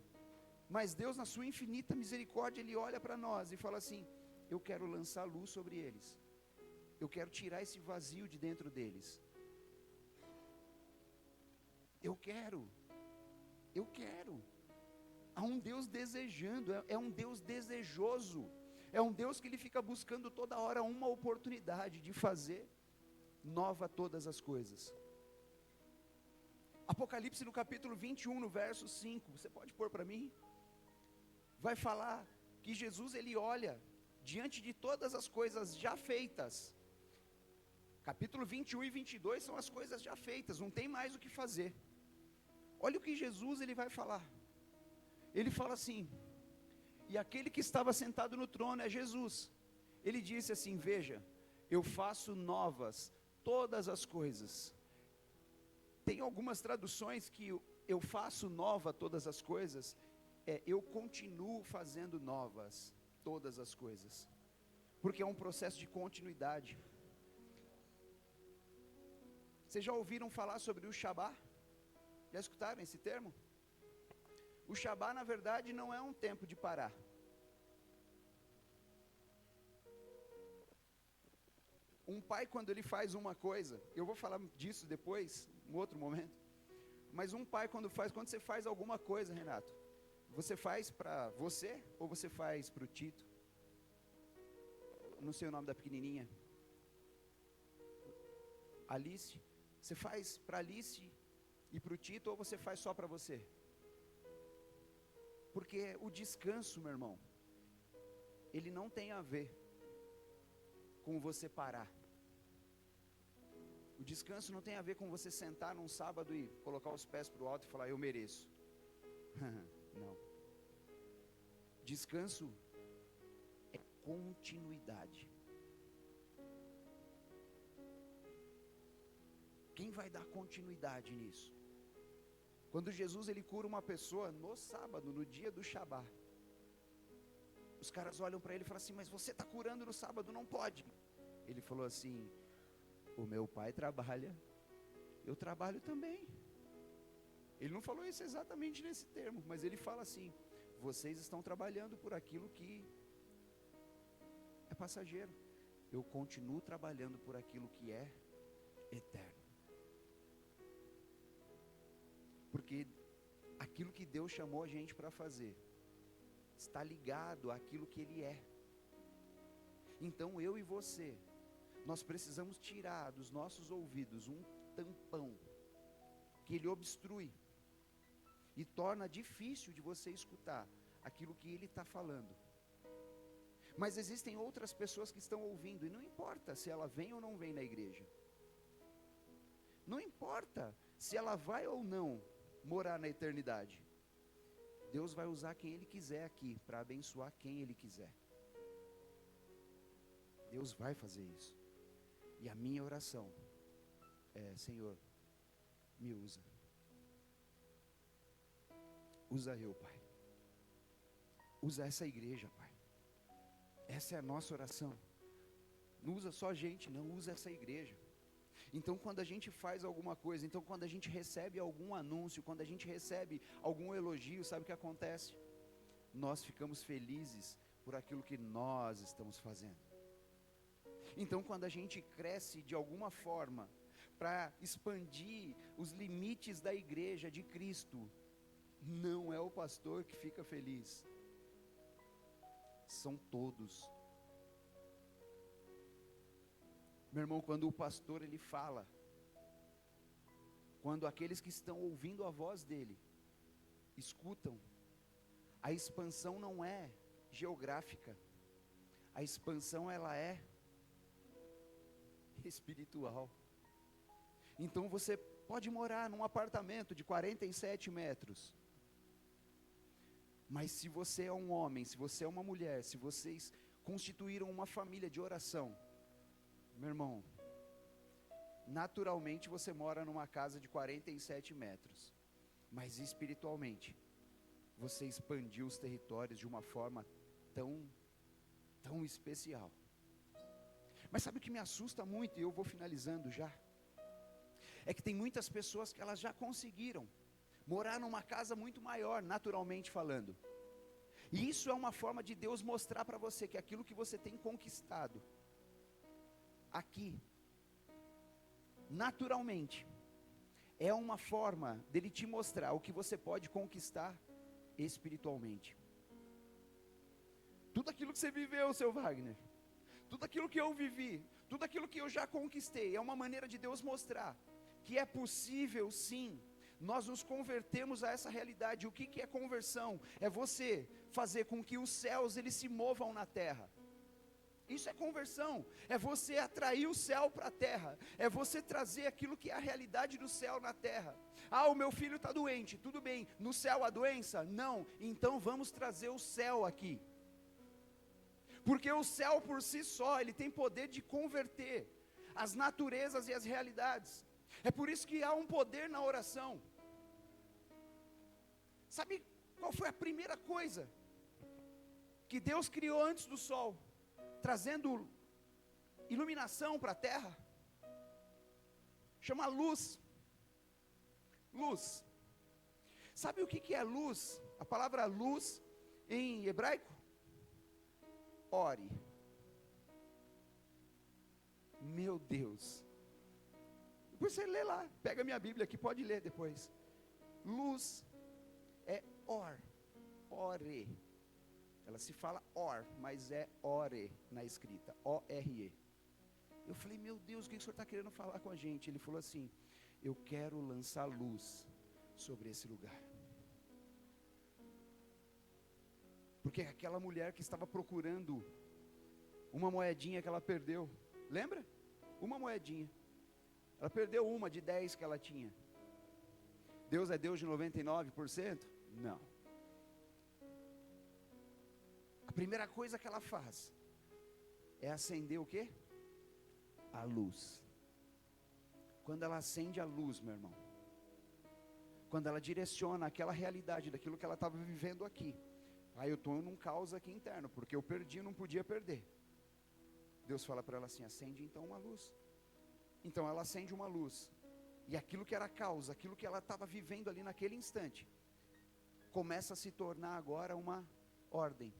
Speaker 2: Mas Deus, na sua infinita misericórdia, Ele olha para nós e fala assim: eu quero lançar luz sobre eles, eu quero tirar esse vazio de dentro deles, eu quero. Há um Deus desejando, é um Deus desejoso, é um Deus que Ele fica buscando toda hora uma oportunidade de fazer nova todas as coisas. Apocalipse no capítulo 21, no verso 5, você pode pôr para mim? Vai falar que Jesus, Ele olha diante de todas as coisas já feitas. Capítulo 21 e 22 são as coisas já feitas, não tem mais o que fazer. Olha o que Jesus, Ele vai falar. Ele fala assim: e aquele que estava sentado no trono é Jesus. Ele disse assim: veja, eu faço novas todas as coisas. Tem algumas traduções que eu faço nova todas as coisas, eu continuo fazendo novas todas as coisas, porque é um processo de continuidade. Vocês já ouviram falar sobre o Shabá? Já escutaram esse termo? O Shabá, na verdade, não é um tempo de parar. Um pai, quando ele faz uma coisa, eu vou falar disso depois, em outro momento, mas um pai quando você faz alguma coisa, Renato, você faz para você ou você faz para o Tito? Não sei o nome da pequenininha. Alice. Você faz para Alice e para o Tito ou você faz só para você? Porque o descanso, meu irmão, ele não tem a ver com você parar. O descanso não tem a ver com você sentar num sábado e colocar os pés para o alto e falar: eu mereço. Não. Descanso é continuidade. Quem vai dar continuidade nisso? Quando Jesus, ele cura uma pessoa no sábado, no dia do Shabá, os caras olham para ele e falam assim: mas você está curando no sábado, não pode. Ele falou assim: o meu pai trabalha, eu trabalho também. Ele não falou isso exatamente nesse termo, mas ele fala assim: vocês estão trabalhando por aquilo que é passageiro, eu continuo trabalhando por aquilo que é eterno. Porque aquilo que Deus chamou a gente para fazer está ligado àquilo que Ele é. Então eu e você, nós precisamos tirar dos nossos ouvidos um tampão que ele obstrui e torna difícil de você escutar aquilo que Ele está falando. Mas existem outras pessoas que estão ouvindo, e não importa se ela vem ou não vem na igreja, não importa se ela vai ou não morar na eternidade, Deus vai usar quem Ele quiser aqui, para abençoar quem Ele quiser. Deus vai fazer isso. E a minha oração é: Senhor, me usa. Usa eu, Pai. Usa essa igreja, Pai. Essa é a nossa oração. Não usa só a gente, não, usa essa igreja. Então quando a gente faz alguma coisa, então quando a gente recebe algum anúncio, quando a gente recebe algum elogio, sabe o que acontece? Nós ficamos felizes por aquilo que nós estamos fazendo. Então quando a gente cresce de alguma forma para expandir os limites da igreja de Cristo, não é o pastor que fica feliz, são todos. Meu irmão, quando o pastor ele fala, quando aqueles que estão ouvindo a voz dele escutam, a expansão não é geográfica, a expansão ela é espiritual. Então você pode morar num apartamento de 47 metros. Mas se você é um homem, se você é uma mulher, se vocês constituíram uma família de oração, meu irmão, naturalmente você mora numa casa de 47 metros. Mas espiritualmente, você expandiu os territórios de uma forma tão especial. Mas sabe o que me assusta muito, e eu vou finalizando já? É que tem muitas pessoas que elas já conseguiram morar numa casa muito maior, naturalmente falando. E isso é uma forma de Deus mostrar para você que aquilo que você tem conquistado aqui, naturalmente, é uma forma dele te mostrar o que você pode conquistar espiritualmente. Tudo aquilo que você viveu, seu Wagner, tudo aquilo que eu vivi, tudo aquilo que eu já conquistei, é uma maneira de Deus mostrar que é possível sim, nós nos convertemos a essa realidade. O que é conversão? É você fazer com que os céus eles se movam na terra. Isso é conversão, é você atrair o céu para a terra, é você trazer aquilo que é a realidade do céu na terra. Ah, o meu filho está doente, tudo bem, no céu há doença? Não, então vamos trazer o céu aqui. Porque o céu por si só, ele tem poder de converter as naturezas e as realidades. É por isso que há um poder na oração. Sabe qual foi a primeira coisa que Deus criou antes do sol, trazendo iluminação para a terra? Chama luz. Luz. Sabe o que é luz? A palavra luz em hebraico? Ore. Meu Deus. Depois você lê lá, pega minha Bíblia aqui, pode ler depois. Luz é ore. Ela se fala or, mas é ore na escrita, O-R-E. Eu falei, meu Deus, o que o senhor está querendo falar com a gente? Ele falou assim, eu quero lançar luz sobre esse lugar. Porque aquela mulher que estava procurando uma moedinha que ela perdeu, lembra? Uma moedinha. Ela perdeu uma de 10 que ela tinha. Deus é Deus de 99%? Não. A primeira coisa que ela faz é acender o quê? A luz. Quando ela acende a luz, meu irmão, quando ela direciona aquela realidade daquilo que ela estava vivendo aqui. Aí eu estou num caos aqui interno, porque eu perdi e não podia perder. Deus fala para ela assim, acende então uma luz. Então ela acende uma luz, e aquilo que era caos, aquilo que ela estava vivendo ali naquele instante, começa a se tornar agora uma ordem.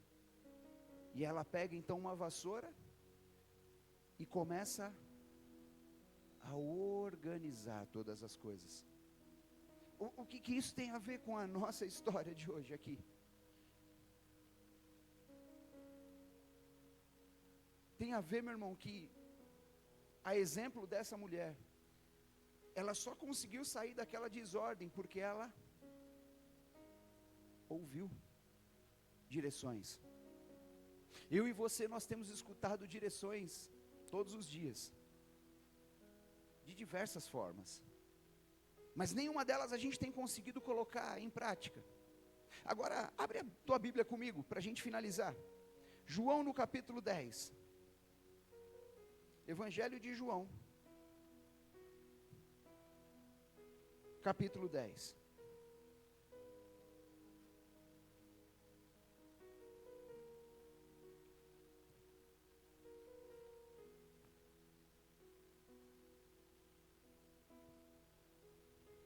Speaker 2: E ela pega então uma vassoura, e começa a organizar todas as coisas. O que isso tem a ver com a nossa história de hoje aqui? Tem a ver, meu irmão, que a exemplo dessa mulher, ela só conseguiu sair daquela desordem porque ela ouviu direções. Eu e você, nós temos escutado direções todos os dias, de diversas formas, mas nenhuma delas a gente tem conseguido colocar em prática. Agora, abre a tua Bíblia comigo, para a gente finalizar. João no capítulo 10. Evangelho de João, capítulo 10.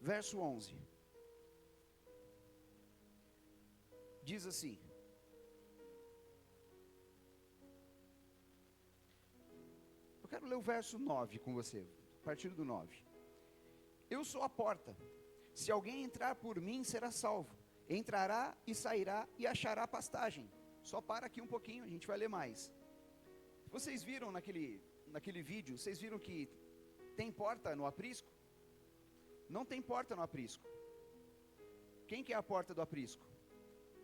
Speaker 2: Verso 11. Diz assim: eu quero ler o verso 9 com você, a partir do 9. Eu sou a porta, se alguém entrar por mim será salvo, entrará e sairá e achará pastagem. Só para aqui um pouquinho, a gente vai ler mais. Vocês viram naquele vídeo, vocês viram que tem porta no aprisco? Não tem porta no aprisco. Quem que é a porta do aprisco?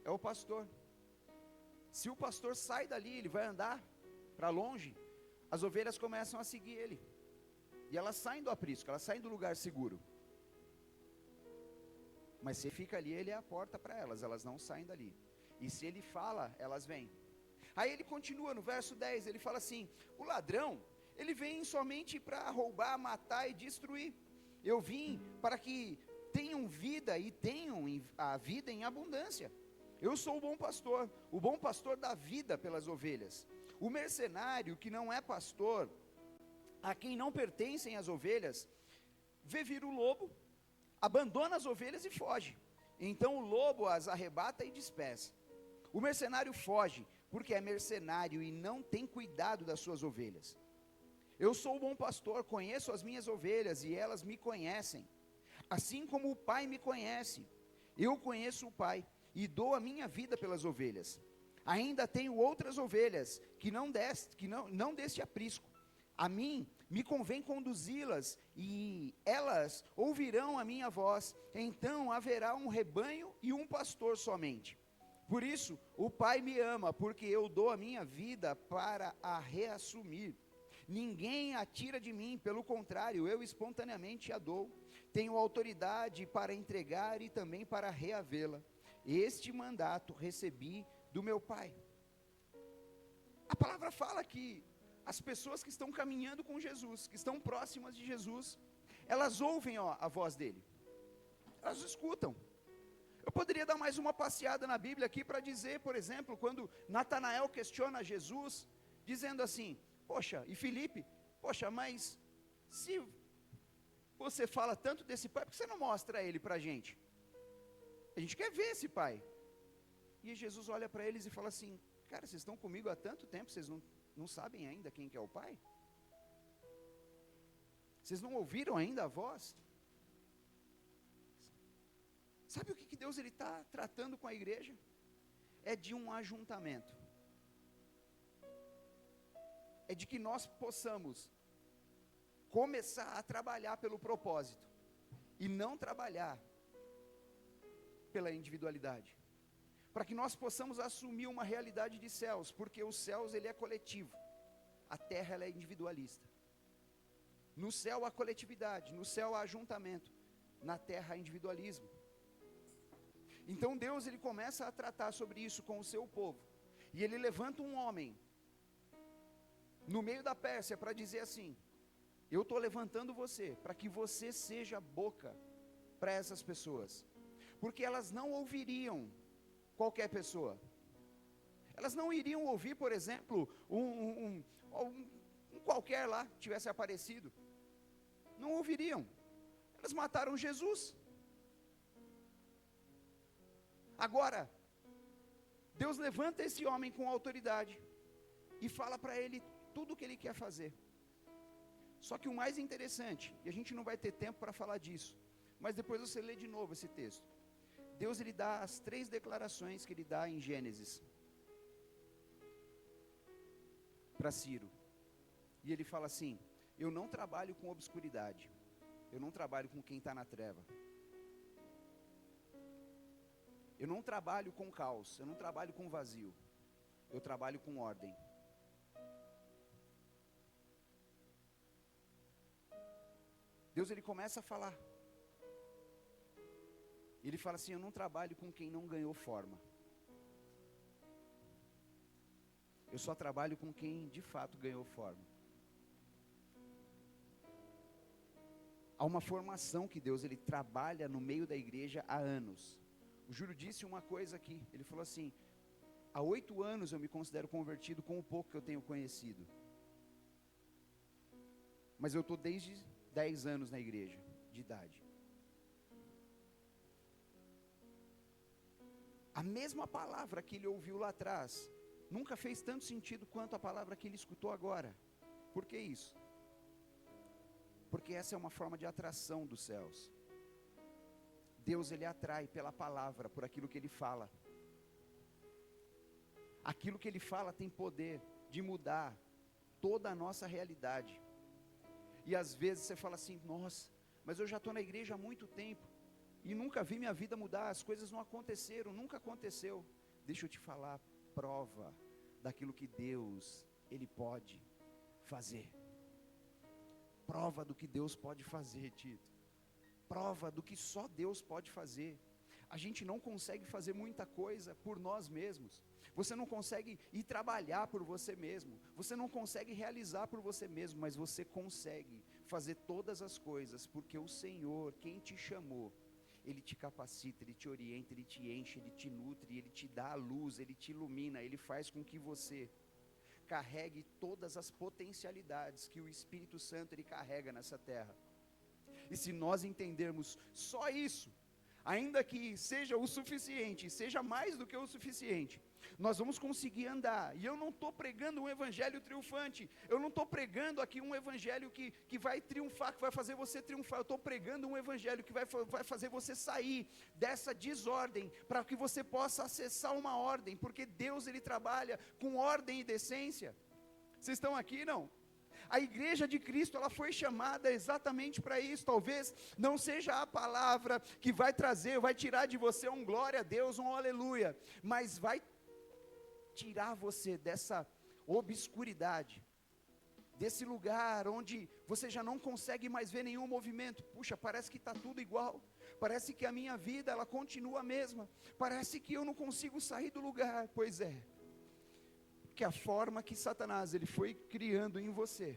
Speaker 2: É o pastor. Se o pastor sai dali, ele vai andar para longe, as ovelhas começam a seguir ele. E elas saem do aprisco, elas saem do lugar seguro. Mas se ele fica ali, ele é a porta para elas não saem dali. E se ele fala, elas vêm. Aí ele continua no verso 10, ele fala assim: o ladrão, ele vem somente para roubar, matar e destruir. Eu vim para que tenham vida e tenham a vida em abundância. Eu sou o bom pastor dá vida pelas ovelhas. O mercenário que não é pastor, a quem não pertencem as ovelhas, vê vir o lobo, abandona as ovelhas e foge. Então o lobo as arrebata e dispersa. O mercenário foge, porque é mercenário e não tem cuidado das suas ovelhas. Eu sou o bom pastor, conheço as minhas ovelhas e elas me conhecem. Assim como o Pai me conhece, eu conheço o Pai e dou a minha vida pelas ovelhas. Ainda tenho outras ovelhas que não deste aprisco. A mim me convém conduzi-las e elas ouvirão a minha voz. Então haverá um rebanho e um pastor somente. Por isso o Pai me ama, porque eu dou a minha vida para a reassumir. Ninguém a tira de mim, pelo contrário, eu espontaneamente a dou. Tenho autoridade para entregar e também para reavê-la. Este mandato recebi do meu Pai. A palavra fala que as pessoas que estão caminhando com Jesus, que estão próximas de Jesus, elas ouvem a voz dele, elas escutam. Eu poderia dar mais uma passeada na Bíblia aqui para dizer, por exemplo, quando Natanael questiona Jesus, dizendo assim: poxa, e Filipe, poxa, mas se você fala tanto desse pai, por que você não mostra ele para a gente? A gente quer ver esse pai. E Jesus olha para eles e fala assim: cara, vocês estão comigo há tanto tempo, vocês não sabem ainda quem que é o pai? Vocês não ouviram ainda a voz? Sabe o que Deus está tratando com a igreja? É de um ajuntamento. É de que nós possamos começar a trabalhar pelo propósito e não trabalhar pela individualidade, para que nós possamos assumir uma realidade de céus, porque os céus ele é coletivo, a terra ela é individualista. No céu há coletividade, no céu há ajuntamento, na terra há individualismo. Então Deus ele começa a tratar sobre isso com o seu povo, e ele levanta um homem no meio da Pérsia para dizer assim: eu estou levantando você, para que você seja boca para essas pessoas, porque elas não ouviriam qualquer pessoa, elas não iriam ouvir, por exemplo, um qualquer lá tivesse aparecido, não ouviriam, elas mataram Jesus. Agora, Deus levanta esse homem com autoridade, e fala para ele tudo o que ele quer fazer. Só que o mais interessante, e a gente não vai ter tempo para falar disso, mas depois você lê de novo esse texto. Deus ele dá as 3 declarações que ele dá em Gênesis para Ciro. E ele fala assim: eu não trabalho com obscuridade, eu não trabalho com quem está na treva, eu não trabalho com caos, eu não trabalho com vazio, eu trabalho com ordem. Deus ele começa a falar. Ele fala assim: eu não trabalho com quem não ganhou forma. Eu só trabalho com quem de fato ganhou forma. Há uma formação que Deus ele trabalha no meio da igreja há anos. O Júlio disse uma coisa aqui. Ele falou assim: há 8 anos eu me considero convertido com o pouco que eu tenho conhecido. Mas eu estou desde 10 anos na igreja de idade. A mesma palavra que ele ouviu lá atrás nunca fez tanto sentido quanto a palavra que ele escutou agora. Por que isso? Porque essa é uma forma de atração dos céus. Deus ele atrai pela palavra, por aquilo que ele fala. Aquilo que ele fala tem poder de mudar toda a nossa realidade. E às vezes você fala assim: nossa, mas eu já estou na igreja há muito tempo e nunca vi minha vida mudar, as coisas não aconteceram, nunca aconteceu. Deixa eu te falar, prova daquilo que Deus ele pode fazer. prova do que Deus pode fazer, Tito. Prova do que só Deus pode fazer. A gente não consegue fazer muita coisa por nós mesmos. Você não consegue ir trabalhar por você mesmo. Você não consegue realizar por você mesmo, mas você consegue fazer todas as coisas, porque o Senhor, quem te chamou, Ele te capacita, Ele te orienta, Ele te enche, Ele te nutre, Ele te dá a luz, Ele te ilumina, Ele faz com que você carregue todas as potencialidades que o Espírito Santo Ele carrega nessa terra. E se nós entendermos só isso, ainda que seja o suficiente, seja mais do que o suficiente, nós vamos conseguir andar. E eu não estou pregando um evangelho triunfante, eu não estou pregando aqui um evangelho que vai triunfar, que vai fazer você triunfar. Eu estou pregando um evangelho que vai fazer você sair dessa desordem, para que você possa acessar uma ordem, porque Deus Ele trabalha com ordem e decência. Vocês estão aqui, não? A igreja de Cristo, ela foi chamada exatamente para isso. Talvez não seja a palavra que vai trazer, vai tirar de você um glória a Deus, um aleluia, mas vai tirar você dessa obscuridade, desse lugar onde você já não consegue mais ver nenhum movimento. Puxa, parece que está tudo igual, parece que a minha vida ela continua a mesma, parece que eu não consigo sair do lugar. Pois é, que a forma que Satanás ele foi criando em você,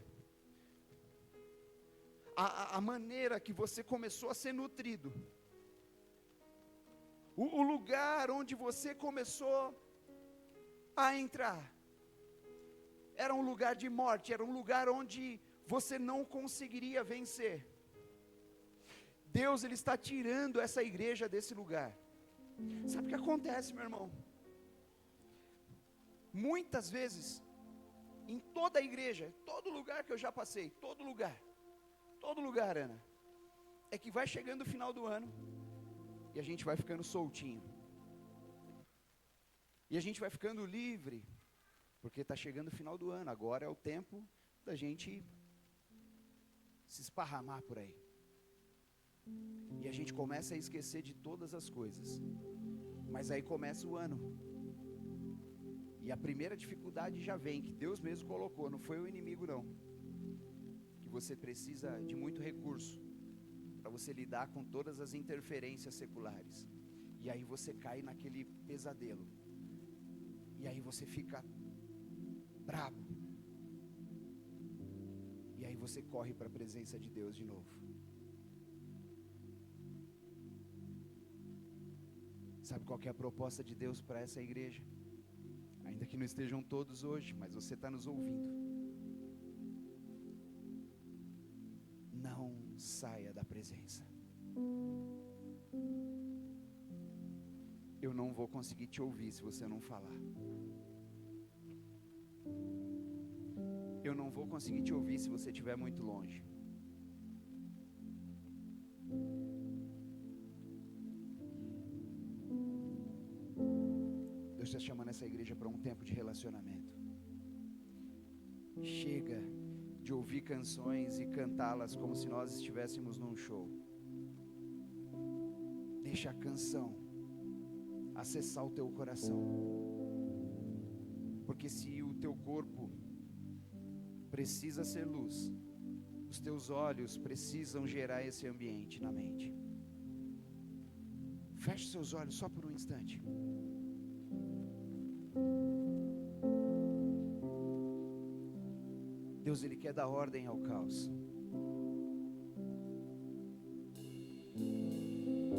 Speaker 2: a maneira que você começou a ser nutrido, o lugar onde você começou a entrar, era um lugar de morte, era um lugar onde você não conseguiria vencer. Deus ele está tirando essa igreja desse lugar. Sabe o que acontece, meu irmão? Muitas vezes, em toda a igreja, todo lugar que eu já passei, todo lugar, Ana, é que vai chegando o final do ano, e a gente vai ficando soltinho, e a gente vai ficando livre, porque está chegando o final do ano, agora é o tempo da gente se esparramar por aí, e a gente começa a esquecer de todas as coisas, mas aí começa o ano, e a primeira dificuldade já vem, que Deus mesmo colocou, não foi o inimigo não, que você precisa de muito recurso, para você lidar com todas as interferências seculares, e aí você cai naquele pesadelo, e aí você fica brabo, e aí você corre para a presença de Deus de novo. Sabe qual que é a proposta de Deus para essa igreja? Ainda que não estejam todos hoje, mas você está nos ouvindo. Não saia da presença. Eu não vou conseguir te ouvir se você não falar. Eu não vou conseguir te ouvir se você estiver muito longe. Deus está chamando essa igreja para um tempo de relacionamento. Chega de ouvir canções e cantá-las como se nós estivéssemos num show. Deixa a canção acessar o teu coração. Porque se o teu corpo precisa ser luz, os teus olhos precisam gerar esse ambiente na mente. Feche seus olhos só por um instante. Deus, Ele quer dar ordem ao caos.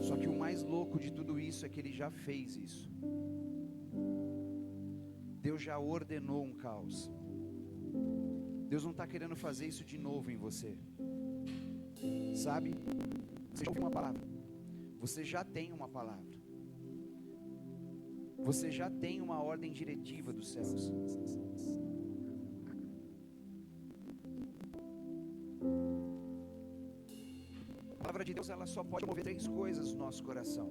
Speaker 2: Só que o mais louco de tudo isso é que Ele já fez isso. Deus já ordenou um caos. Deus não está querendo fazer isso de novo em você. Sabe? Você já ouviu uma palavra. Você já tem uma palavra. Você já tem uma ordem diretiva dos céus. A palavra de Deus, ela só pode mover 3 coisas no nosso coração: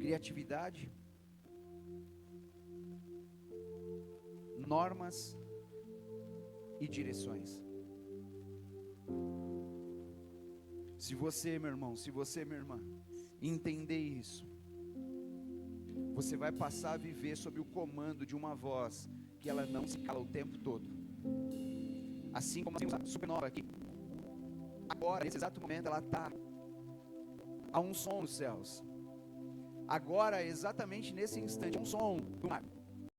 Speaker 2: criatividade, normas e direções. Se você, meu irmão, se você, minha irmã, entender isso, você vai passar a viver sob o comando de uma voz que ela não se cala o tempo todo. Assim como nós temos a supernova aqui. Agora, nesse exato momento, ela está a um som nos céus. Agora, exatamente nesse instante, um som do mar.